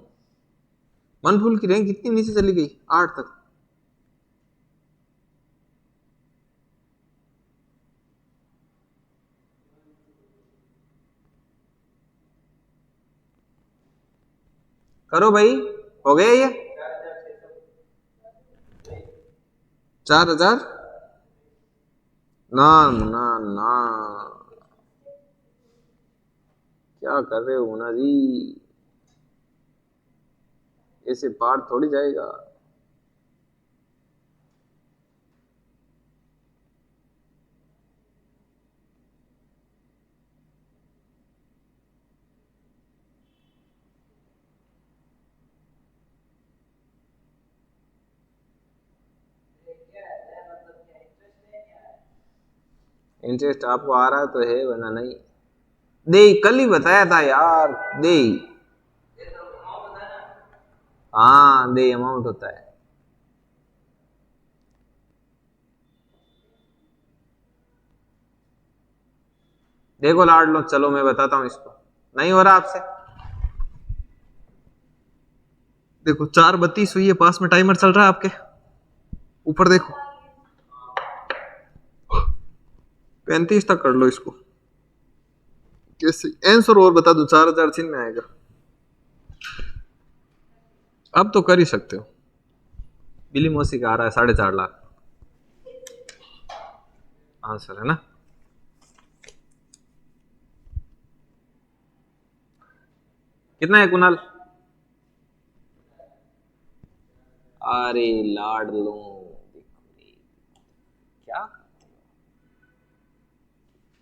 मनफुल की रैंक कितनी नीचे चली गई, 8 तक। करो भाई, हो गया ये 4,000। ना ना ना, क्या कर रहे हो मुन्ना जी, ऐसे पार थोड़ी जाएगा। इंटरेस्ट आपको आ रहा तो है, वरना नहीं। दे कल ही बताया था यार, दे, हाँ दे अमाउंट होता है। देखो लाड लो, चलो मैं बताता हूं इसको, नहीं हो रहा आपसे। देखो 4:32 हुई है, पास में टाइमर चल रहा है आपके ऊपर, देखो 35 तक कर लो इसको। कैसे आंसर और बता दूं, 4,000 चिन्ह में आएगा। अब तो कर ही सकते हो। बिली मौसी का आ रहा है 4.5 लाख आंसर, है ना। कितना है कुणाल, अरे लाड लो, क्या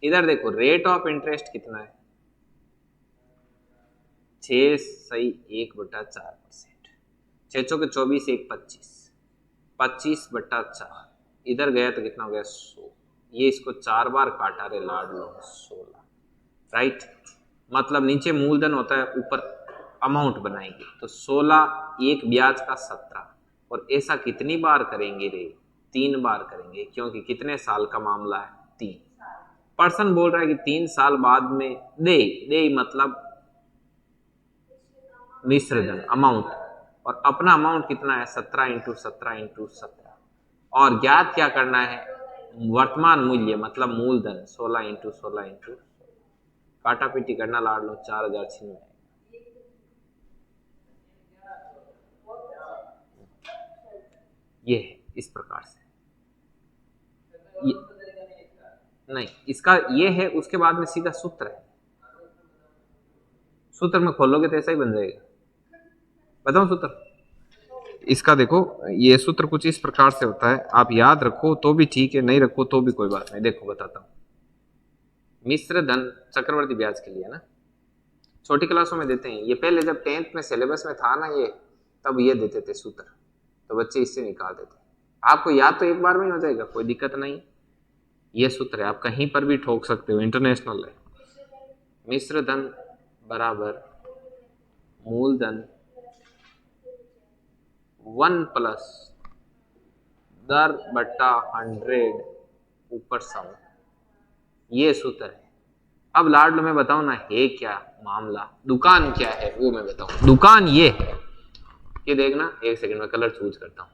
इधर देखो, रेट ऑफ इंटरेस्ट कितना है 6.1/4%, 6 1 25, 25/4, इधर गया तो कितना हो गया 100, ये इसको 4 बार काटा रे लाड लो 16, राइट। मतलब नीचे मूलधन होता है, ऊपर अमाउंट बनाएंगे, तो 16 एक ब्याज का 17, और ऐसा कितनी बार करेंगे रे, 3 बार करेंगे, क्योंकि कितने साल का मामला है 3। पर्सन बोल रहा है कि 3 साल बाद में दे, दे मतलब मिश्र धन अमाउंट, और अपना अमाउंट कितना है 17 इंटू 17 इंटू 17, और ज्ञात क्या करना है वर्तमान मूल्य मतलब मूलधन 16 इंटू 16 इंटू काटा पीटी करना लाड लो, 4000 छिन्न में ये है इस प्रकार से। ये नहीं, इसका ये है, उसके बाद में सीधा सूत्र है। सूत्र में खोलोगे तो ऐसा ही बन जाएगा। बताऊं सूत्र इसका? देखो ये सूत्र कुछ इस प्रकार से होता है, आप याद रखो तो भी ठीक है, नहीं रखो तो भी कोई बात नहीं। देखो बताता हूं, मिश्र धन चक्रवर्ती ब्याज के लिए ना छोटी क्लासों में देते हैं ये, पहले जब 10th में सिलेबस में था ना ये, तब ये देते थे सूत्र, तो बच्चे इससे निकाल देते। आपको याद तो एक बार में ही हो जाएगा, कोई दिक्कत नहीं। ये सूत्र है, आप कहीं पर भी ठोक सकते हो, इंटरनेशनल है। मिश्र धन बराबर मूलधन 1 प्लस दर बट्टा 100 ऊपर सम, ये सूत्र है। अब लाडलो मैं बताऊं ना है क्या मामला, दुकान क्या है वो मैं बताऊं। दुकान ये है कि देखना, एक सेकंड में कलर चूज करता हूं।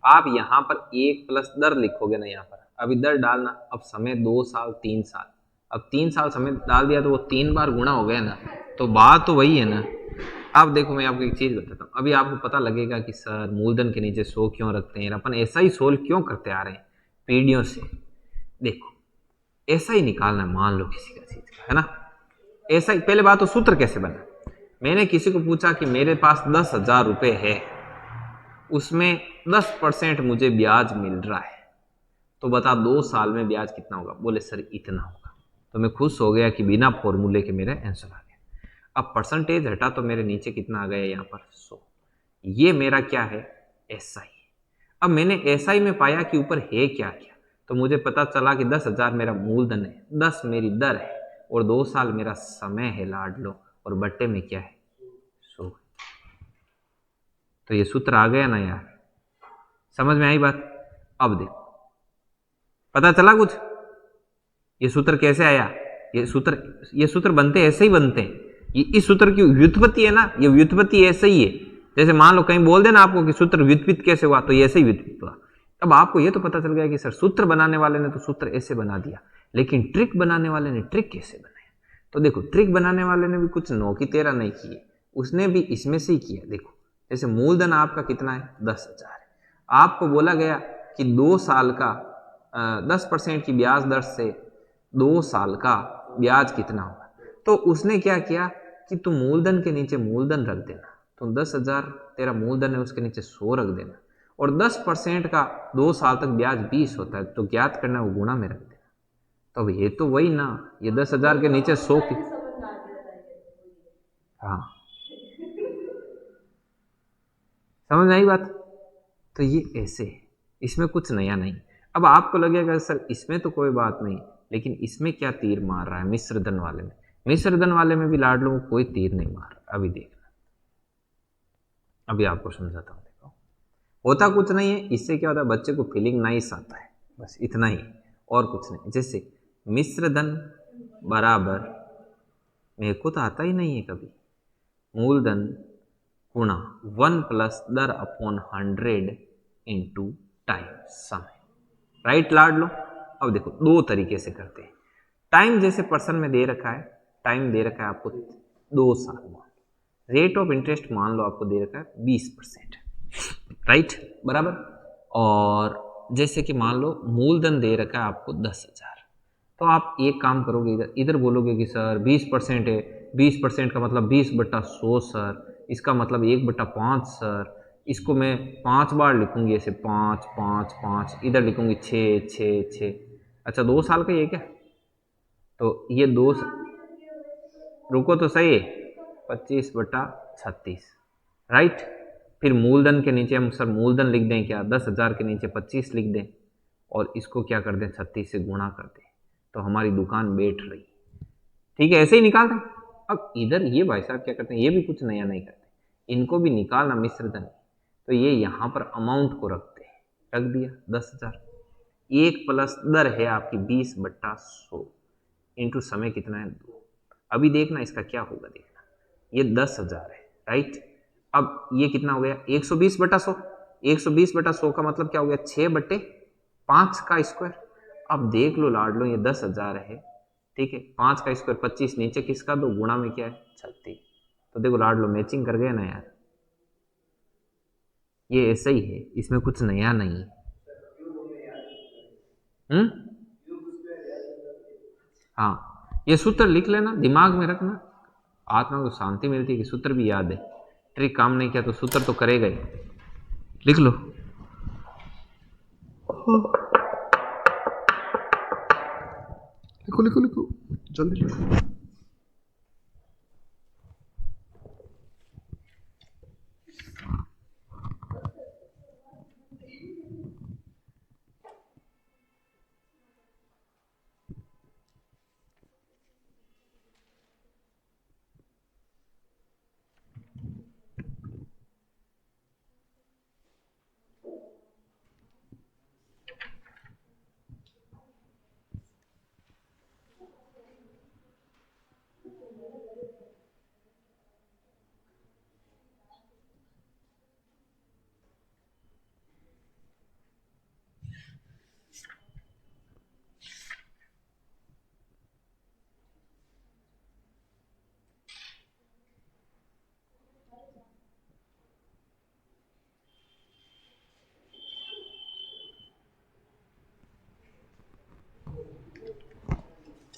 आप यहां पर 1 प्लस दर लिखोगे ना, यहां पर अभी दर डालना, अब समय 2 साल 3 साल, अब 3 साल समय डाल दिया तो वो 3 बार गुणा हो गया ना, तो बात तो वही है ना। अब देखो मैं आपको एक चीज बताता हूँ, अभी आपको पता लगेगा कि सर मूलधन के नीचे 100 क्यों रखते हैं, अपन ऐसा ही सोल्व क्यों करते आ रहे हैं पीढ़ियों से। देखो ऐसा ही निकालना है, मान लो किसी का चीज का है ना, ऐसा ही। पहले बात तो सूत्र कैसे बना, मैंने किसी को पूछा कि मेरे पास 10,000 रुपए है, उसमें 10% मुझे ब्याज मिल रहा है, तो बता 2 साल में ब्याज कितना होगा? बोले सर इतना होगा। तो मैं खुश हो गया कि बिना फॉर्मूले के मेरा आंसर आ गया। अब परसेंटेज हटा तो मेरे नीचे कितना आ गया यहाँ पर 100, ये मेरा क्या है एसआई। अब मैंने एसआई में पाया कि ऊपर है क्या क्या, तो मुझे पता चला कि 10,000 मेरा मूलधन है, 10 मेरी दर है और 2 साल मेरा समय है लाड लो, और बट्टे में क्या है 100। तो ये सूत्र आ गया ना यार, समझ में आई बात? अब देखो पता चला कुछ, ये सूत्र कैसे आया? ये सूत्र बनते ऐसे ही बनते हैं। ये इस सूत्र की व्युत्पत्ति है ना, ये व्युत्पत्ति ऐसे ही है। जैसे मान लो कहीं बोल देना आपको कि सूत्र व्युत्पत्ति कैसे हुआ, तो ये ऐसे ही व्युत्पत्ति हुआ। अब आपको ये तो पता चल गया कि सर सूत्र बनाने वाले ने तो सूत्र ऐसे बना दिया, लेकिन ट्रिक बनाने वाले ने ट्रिक कैसे बनाया? तो देखो ट्रिक बनाने वाले ने भी कुछ 9 की 13 नहीं किए, उसने भी इसमें से ही किया। देखो जैसे मूलधन आपका कितना है 10,000 है, आपको बोला गया कि 2 साल का 10% की ब्याज दर से 2 साल का ब्याज कितना होगा, तो उसने क्या किया कि तू मूलधन के नीचे मूलधन रख देना, तो 10,000 तेरा मूलधन है, उसके नीचे 100 रख देना, और 10% का 2 साल तक ब्याज 20 होता है, तो ज्ञात करना वो गुणा में रख देना। तो अब ये तो वही ना, ये 10,000 के नीचे 100 की, हाँ समझ आई बात? तो ये ऐसे है, इसमें कुछ नया नहीं। अब आपको लगेगा सर इसमें तो कोई बात नहीं, लेकिन इसमें क्या तीर मार रहा है मिश्रधन वाले में? मिश्रधन वाले में भी लाडलों में कोई तीर नहीं मार रहा। अभी देखना, अभी आपको समझाता हूँ। देखो होता कुछ नहीं है, इससे क्या होता है बच्चे को फीलिंग नाइस आता है, बस इतना ही, और कुछ नहीं। जैसे मिश्रधन बराबर, मेरे को तो आता ही नहीं है कभी, मूलधन गुणा 1 प्लस दर अपॉन 100 इंटू टाइम समय, राइट लाडलो? अब देखो 2 तरीके से करते हैं। टाइम जैसे पर्सन में दे रखा है, टाइम दे रखा है आपको 2 साल, रेट ऑफ इंटरेस्ट मान लो आपको दे रखा है 20%, राइट बराबर। और जैसे कि मान लो मूलधन दे रखा है आपको 10,000, तो आप एक काम करोगे, इधर बोलोगे कि सर 20% है, 20% का मतलब 20/100 सर, इसका मतलब 1/5 सर, इसको मैं 5 बार लिखूंगी ऐसे, 5 5 5, इधर लिखूंगी 6 6 6। अच्छा 2 साल का ये क्या, तो ये 2, रुको तो सही, 25/36, राइट। फिर मूलधन के नीचे हम सर मूलधन लिख दें क्या, 10,000 के नीचे 25 लिख दें, और इसको क्या कर दें 36 से गुणा कर दें, तो हमारी दुकान बैठ रही। ठीक है, ऐसे ही निकालते हैं। अब इधर ये भाई साहब क्या करते हैं, ये भी कुछ नया नहीं करते, इनको भी निकालना मिश्रधन, तो ये यहाँ पर अमाउंट को रखते हैं, रख दिया 10,000, 1 प्लस दर है आपकी 20/100 इंटू समय कितना है 2। अभी देखना इसका क्या होगा, देखना ये 10,000 है, राइट। अब ये कितना हो गया 120/100, 120/100 का मतलब क्या हो गया 6/5 का स्क्वायर। अब देख लो लाड लो, ये 10,000 है, ठीक है, 5 का स्क्वायर 25, नीचे किसका दो, गुणा में क्या है 36। तो देखो लाड लो, मैचिंग कर गया ना यार, ये ऐसा ही है, इसमें कुछ नया नहीं है। हाँ, ये सूत्र लिख लेना, दिमाग में रखना, आत्मा को शांति मिलती है कि सूत्र भी याद है। ट्रिक काम नहीं किया तो सूत्र तो करेगा ही, लिख लो। लिखो लिखो लिखो, जल्दी लिखो।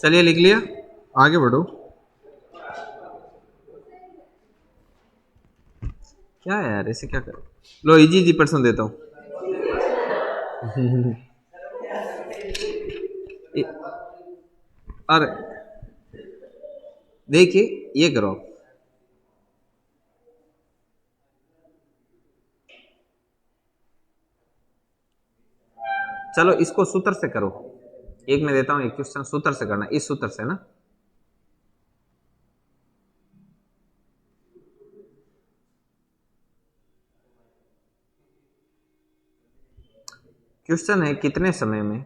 चलिए लिख लिया, आगे बढ़ो। क्या है यार, ऐसे क्या करो, लो इजी इजी पर्सन देता हूँ। अरे देखिए ये करो, चलो इसको सूत्र से करो, एक मैं देता हूं एक क्वेश्चन, सूत्र से करना, इस सूत्र से ना। क्वेश्चन है कितने समय में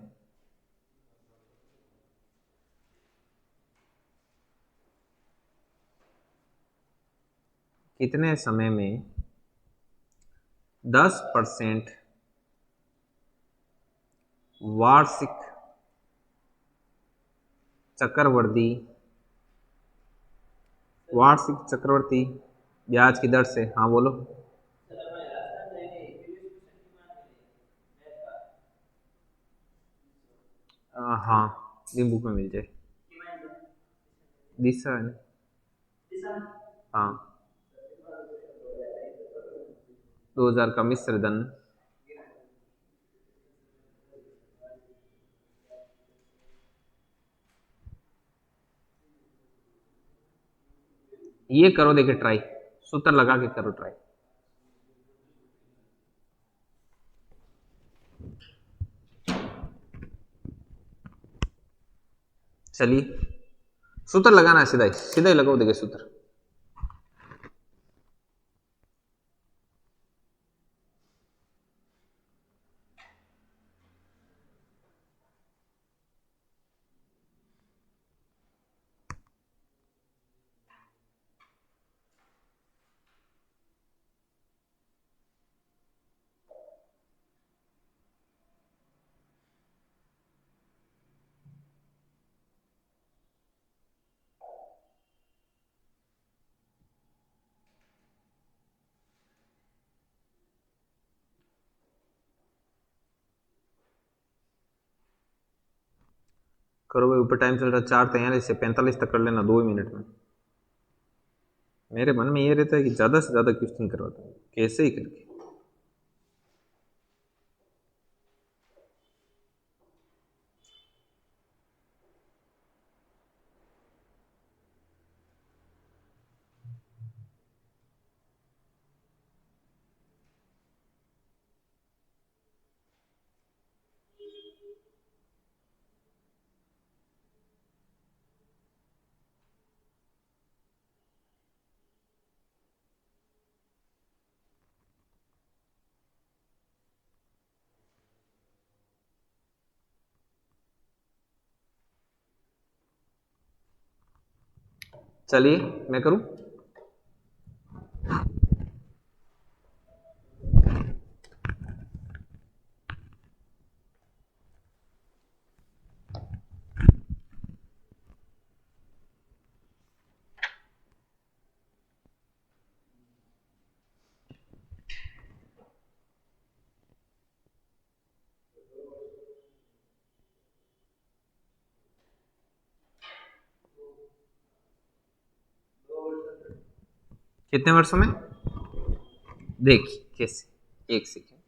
कितने समय में 10% वार्षिक चक्रवृद्धि ब्याज की दर से, हाँ बोलो। हाँ, बुक में मिल जाए, दिशा है ना, हाँ 2000 का मिश्र धन, ये करो, देखिए ट्राई, सूत्र लगा के करो ट्राई। चलिए सूत्र लगाना है, सीधा ही सीधा ही लगाओ, देखिए सूत्र। करो भाई, ऊपर टाइम चल रहा है 4:43 से 45 तक कर लेना, 2 मिनट में। मेरे मन में ये रहता है कि ज़्यादा से ज़्यादा क्वेश्चन करवाता हूँ, कैसे ही करके। चलिए मैं करूँ, कितने वर्षों में? देखिए कैसे, एक सेकेंड,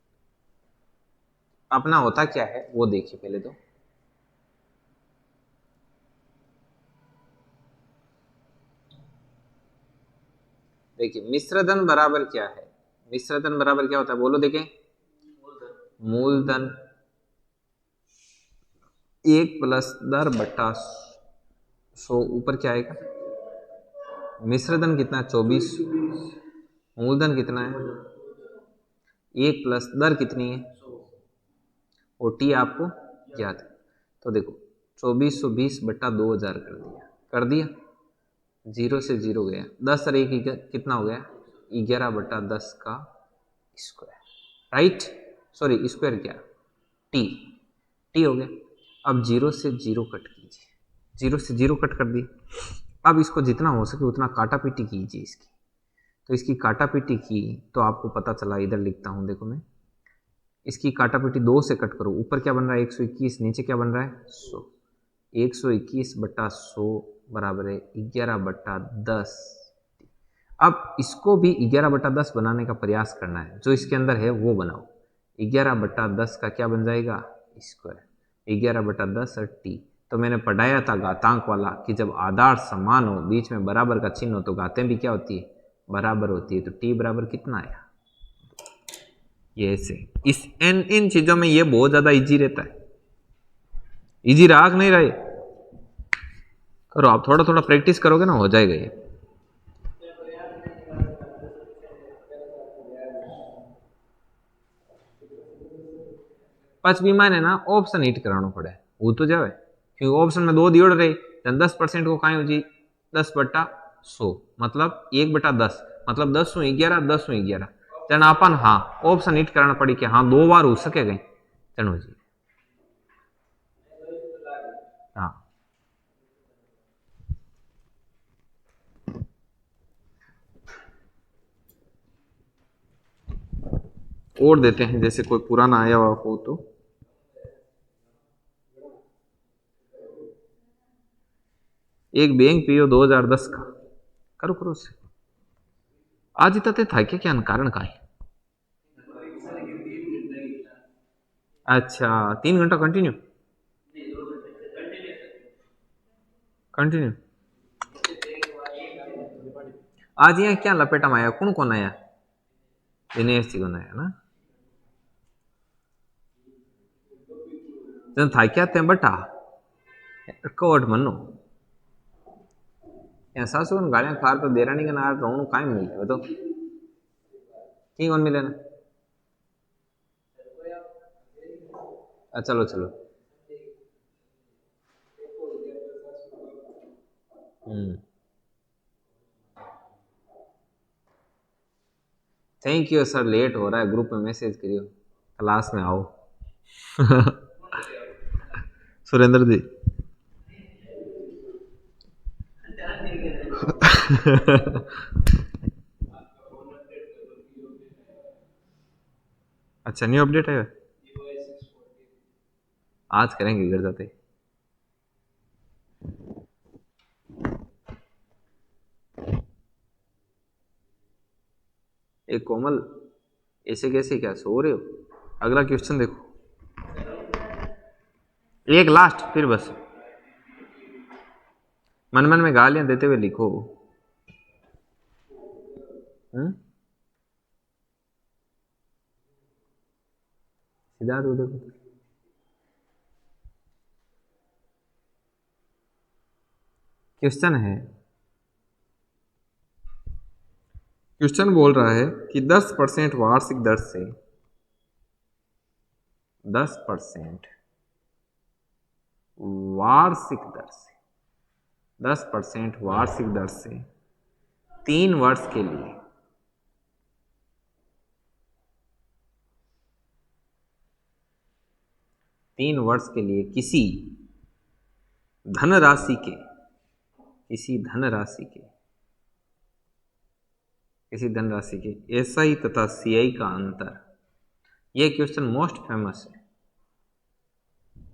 अपना होता क्या है वो देखिए पहले तो। देखिए मिश्रधन बराबर क्या है, मिश्रधन बराबर क्या होता है बोलो, देखें, मूलधन 1 प्लस दर बट्टा 100, ऊपर क्या आएगा, मिश्रधन कितना है 24, मूलधन कितना है 1 प्लस दर कितनी है, और टी आपको याद है। तो देखो 2420 बट्टा 2000 कर दिया, कर दिया, 0 से 0 गया, 10 और 1 कितना हो गया, 11 बट्टा 10 का स्क्वायर, राइट, सॉरी स्क्वायर क्या, टी, टी हो गया। अब 0 से 0 कट कीजिए, 0 से 0 कट कर दिए। अब इसको जितना हो सके उतना काटा पीटी कीजिए इसकी, तो इसकी काटा पीटी की तो आपको पता चला, इधर लिखता हूं देखो मैं, इसकी काटा पीटी 2 से कट करो, ऊपर क्या बन रहा है 121, नीचे क्या बन रहा है 100, 121 बट्टा 100 बराबर है 11 बट्टा 10। अब इसको भी 11 बट्टा 10 बनाने का प्रयास करना है, जो इसके अंदर है वो बनाओ, 11 बट्टा 10 का क्या बन जाएगा स्क्वायर, 11 बट्टा 10 और टी। तो मैंने पढ़ाया था घातांक वाला कि जब आधार समान हो, बीच में बराबर का चिन्ह हो, तो घातें भी क्या होती है बराबर होती है। तो टी बराबर कितना आया, ये ऐसे, इस इन चीजों में ये बहुत ज्यादा इजी रहता है, इजी रहा नहीं रहे, करो आप थोड़ा थोड़ा प्रैक्टिस करोगे ना हो जाएगा ये। पांच बीमा ने ना ऑप्शन हिट कराना पड़े, वो तो जावे, क्योंकि ऑप्शन में 2 दियोड़ रही, 10% को कहीं हो जी 10 बट्टा 100, मतलब 1 बट्टा 10, मतलब 10 हूँ 11, 10 हूँ 11, जन अपन हाँ ऑप्शन हिट कराना पड़ी कि हाँ 2 बार हो सके गई, चलो जी हाँ। और देते हैं, जैसे कोई पुराना आया हुआ हो तो, एक बैंक पीओ 2010 का, करो करो से आज इतना था क्या कारण का है, अच्छा 3 घंटा कंटिन्यू, कंटिन्यू आज यहाँ क्या लपेटा में आया, कौन कौन आया, दिनेश जी कौन आया ना, जन था क्या थे बटा कोट मनो, यहाँ सासू गालियां खार तो देरानी का नार रोणू कायम मिले बताओ, की कौन मिले ना, चलो चलो, थैंक यू सर, लेट हो रहा है, ग्रुप में मैसेज करियो, क्लास में आओ। सुरेंद्र जी अच्छा न्यू अपडेट है, आज करेंगे घर जाते। एक कोमल ऐसे कैसे, क्या सो रहे हो, अगला क्वेश्चन देखो, एक लास्ट फिर बस, मन मन में गालियां देते हुए लिखो। सिद्धार्थ उदय को क्वेश्चन है, क्वेश्चन बोल रहा है कि 10% वार्षिक दर से, 10% वार्षिक दर से, 10% वार्षिक दर से 3 वर्ष के लिए, 3 वर्ष के लिए किसी धनराशि के, किसी धनराशि के, किसी धनराशि के एसआई तथा सीआई का अंतर, यह क्वेश्चन मोस्ट फेमस है,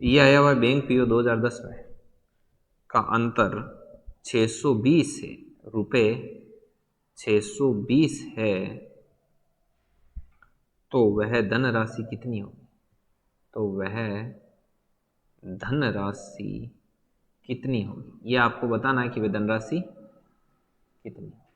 यह आया हुआ बैंक पीओ 2010 में, का अंतर 620 है रुपये 620 है तो वह धनराशि कितनी होगी? तो वह धनराशि कितनी होगी, ये आपको बताना है कि वह धनराशि कितनी है।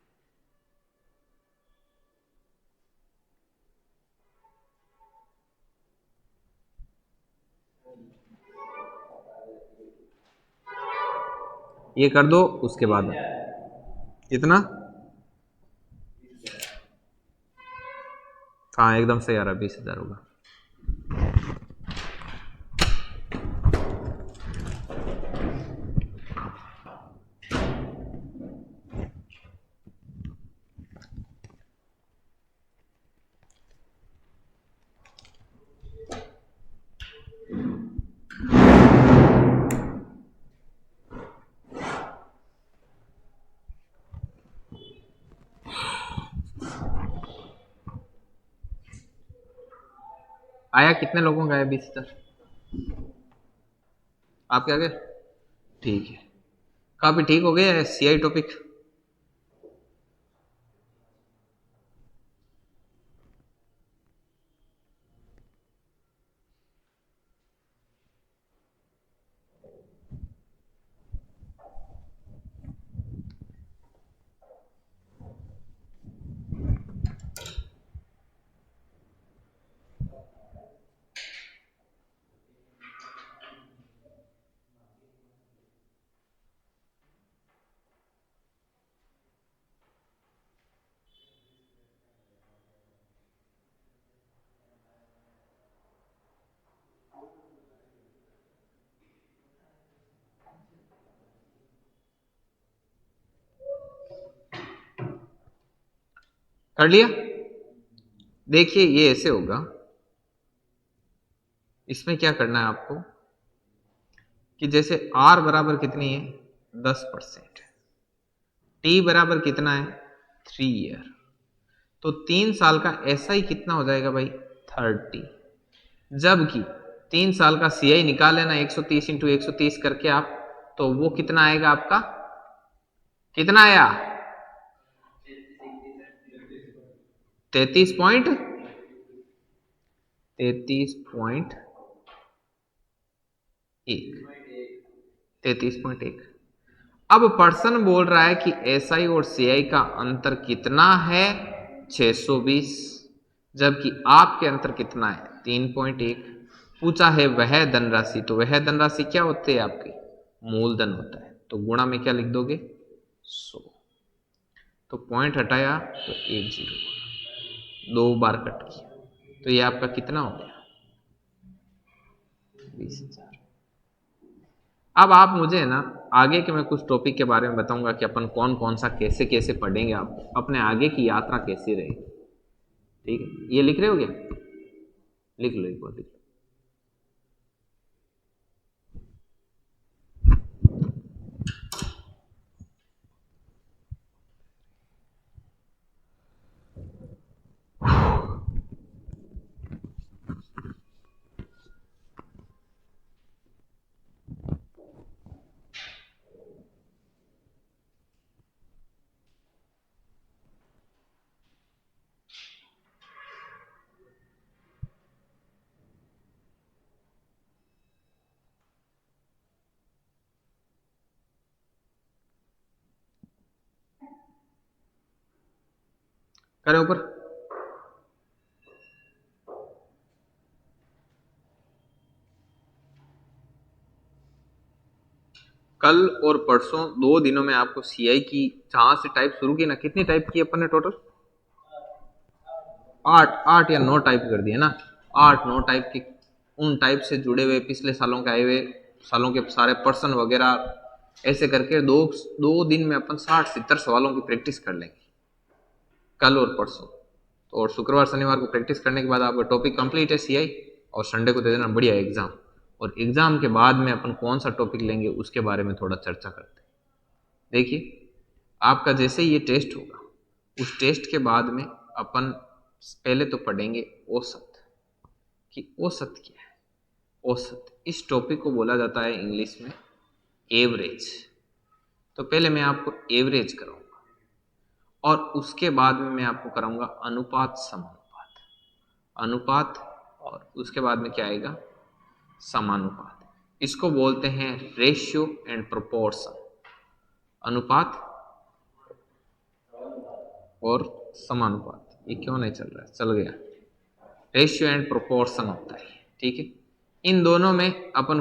ये कर दो, उसके बाद कितना? हाँ एकदम सही आ रहा, 20,000 होगा। आया कितने लोगों का है 20,000? आपके आगे? ठीक है, काफी ठीक हो गया है सीआई टॉपिक। कर लिया? देखिए ये ऐसे होगा, इसमें क्या करना है आपको कि जैसे R बराबर कितनी है 10%, T बराबर कितना है 3 ईयर, तो 3 साल का SI कितना हो जाएगा भाई 30, जबकि 3 साल का CI निकाल लेना 130 इंटू 130 करके आप, तो वो कितना आएगा आपका, कितना आया 33.1, अब पर्सन बोल रहा है कि SI और CI का अंतर कितना है 620, जबकि आपके अंतर कितना है 3.1। पूछा है वह धनराशि, तो वह धनराशि क्या होती है आपकी मूलधन होता है, तो गुणा में क्या लिख दोगे 100, तो पॉइंट हटाया तो 10, 2 बार कट किया, तो ये आपका कितना हो गया 20,000। अब आप मुझे ना आगे के मैं कुछ टॉपिक के बारे में बताऊंगा कि अपन कौन कौन सा कैसे कैसे पढ़ेंगे, आप अपने आगे की यात्रा कैसी रहेगी। ठीक है, ये लिख रहे हो क्या? लिख लो, एक बार लिख लो। करें ऊपर। कल और परसों 2 दिनों में आपको सीआई की जहां से टाइप शुरू की ना, कितनी टाइप की अपन ने टोटल 8 या 9 टाइप कर दिए ना, 8-9 टाइप की, उन टाइप से जुड़े हुए पिछले सालों के आए हुए सालों के सारे पर्सन वगैरह, ऐसे करके दो दिन में अपन 60-70 सवालों की प्रैक्टिस कर लेंगे कल और परसों। तो और शुक्रवार शनिवार को प्रैक्टिस करने के बाद आपका टॉपिक कंप्लीट है सीआई, और संडे को दे देना बढ़िया एग्जाम, और एग्जाम के बाद में अपन कौन सा टॉपिक लेंगे उसके बारे में थोड़ा चर्चा करते हैं। देखिए आपका जैसे ये टेस्ट होगा, उस टेस्ट के बाद में अपन पहले तो पढ़ेंगे औसत, कि औसत क्या है। औसत इस टॉपिक को बोला जाता है इंग्लिश में एवरेज। तो पहले मैं आपको एवरेज कराऊंगा, और उसके बाद में मैं आपको कराऊंगा अनुपात समानुपात, अनुपात, और उसके बाद में क्या आएगा, समानुपात। इसको बोलते हैं रेशियो एंड प्रोपोर्शन, अनुपात और समानुपात। ये क्यों नहीं चल रहा है, चल गया, रेशियो एंड प्रोपोर्शन होता है, ठीक है। इन दोनों में अपन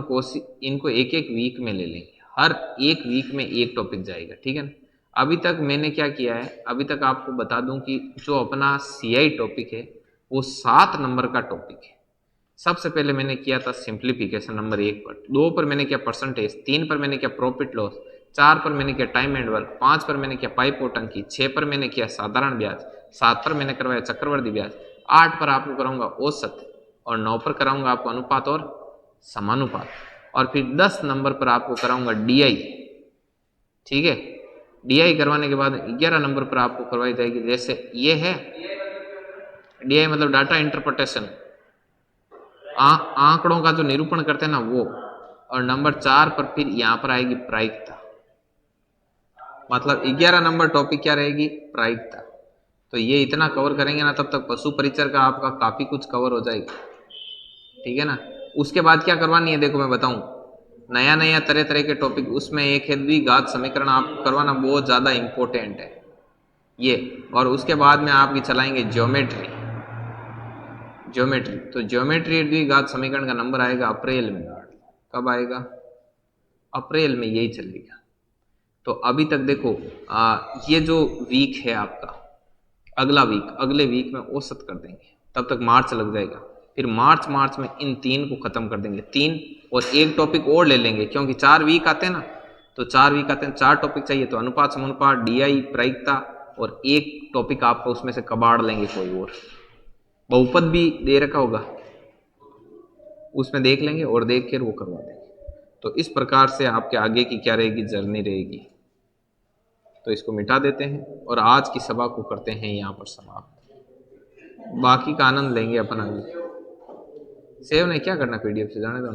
इनको एक एक वीक में ले लेंगे, हर एक वीक में एक टॉपिक जाएगा, ठीक है ना। अभी तक मैंने क्या किया है, अभी तक आपको बता दूं कि जो अपना सीआई टॉपिक है वो 7 नंबर का टॉपिक है। सबसे पहले मैंने किया था सिंप्लीफिकेशन नंबर 1 पर, 2 पर मैंने किया परसेंटेज, 3 पर मैंने किया प्रॉफिट लॉस, 4 पर मैंने किया टाइम एंड वर्क, 5 पर मैंने किया पाइप और टंकी, 6 पर मैंने किया साधारण ब्याज, 7 पर मैंने करवाया चक्रवर्ती ब्याज, 8 पर आपको कराऊंगा औसत, और 9 पर कराऊंगा आपको अनुपात और समानुपात, और फिर 10 नंबर पर आपको कराऊंगा डीआई, ठीक है। डीआई करवाने के बाद 11 नंबर पर आपको करवाई जाएगी, जैसे ये है डीआई मतलब डाटा इंटरप्रिटेशन, आंकड़ों का जो निरूपण करते हैं ना वो, और नंबर 4 पर फिर यहां पर आएगी प्रायिकता, मतलब 11 नंबर टॉपिक क्या रहेगी, प्रायिकता। तो ये इतना कवर करेंगे ना तब तक पशु परिचर का आपका काफी कुछ कवर हो जाएगा, ठीक है ना। उसके बाद क्या करवानी है, देखो मैं बताऊं, नया नया तरह तरह के टॉपिक, उसमें एक है द्विघात समीकरण आपको करवाना बहुत ज्यादा इंपॉर्टेंट है ये, और उसके बाद में आपकी चलाएंगे ज्योमेट्री, ज्योमेट्री। तो ज्योमेट्री द्विघात समीकरण का नंबर आएगा अप्रैल में, कब आएगा, अप्रैल में, यही चलेगा। तो अभी तक देखो ये जो वीक है आपका, अगला वीक, अगले वीक में औसत कर देंगे, तब तक मार्च लग जाएगा, फिर मार्च में इन 3 को खत्म कर देंगे, 3 और एक टॉपिक और ले लेंगे, क्योंकि 4 वीक आते हैं ना, तो 4 वीक आते हैं, 4 टॉपिक चाहिए, तो अनुपात समानुपात डीआई प्रायिकता, और एक टॉपिक आपको उसमें से कबाड़ लेंगे कोई और, बहुपद भी दे रखा होगा उसमें देख लेंगे और देख कर वो करवा देंगे। तो इस प्रकार से आपके आगे की क्या रहेगी, जर्नी रहेगी। तो इसको मिटा देते हैं और आज की सभा को करते हैं यहाँ पर समाप्त, बाकी का आनंद लेंगे अपन आगे। सेव नहीं क्या करना पीडीएफ से, जाने दो।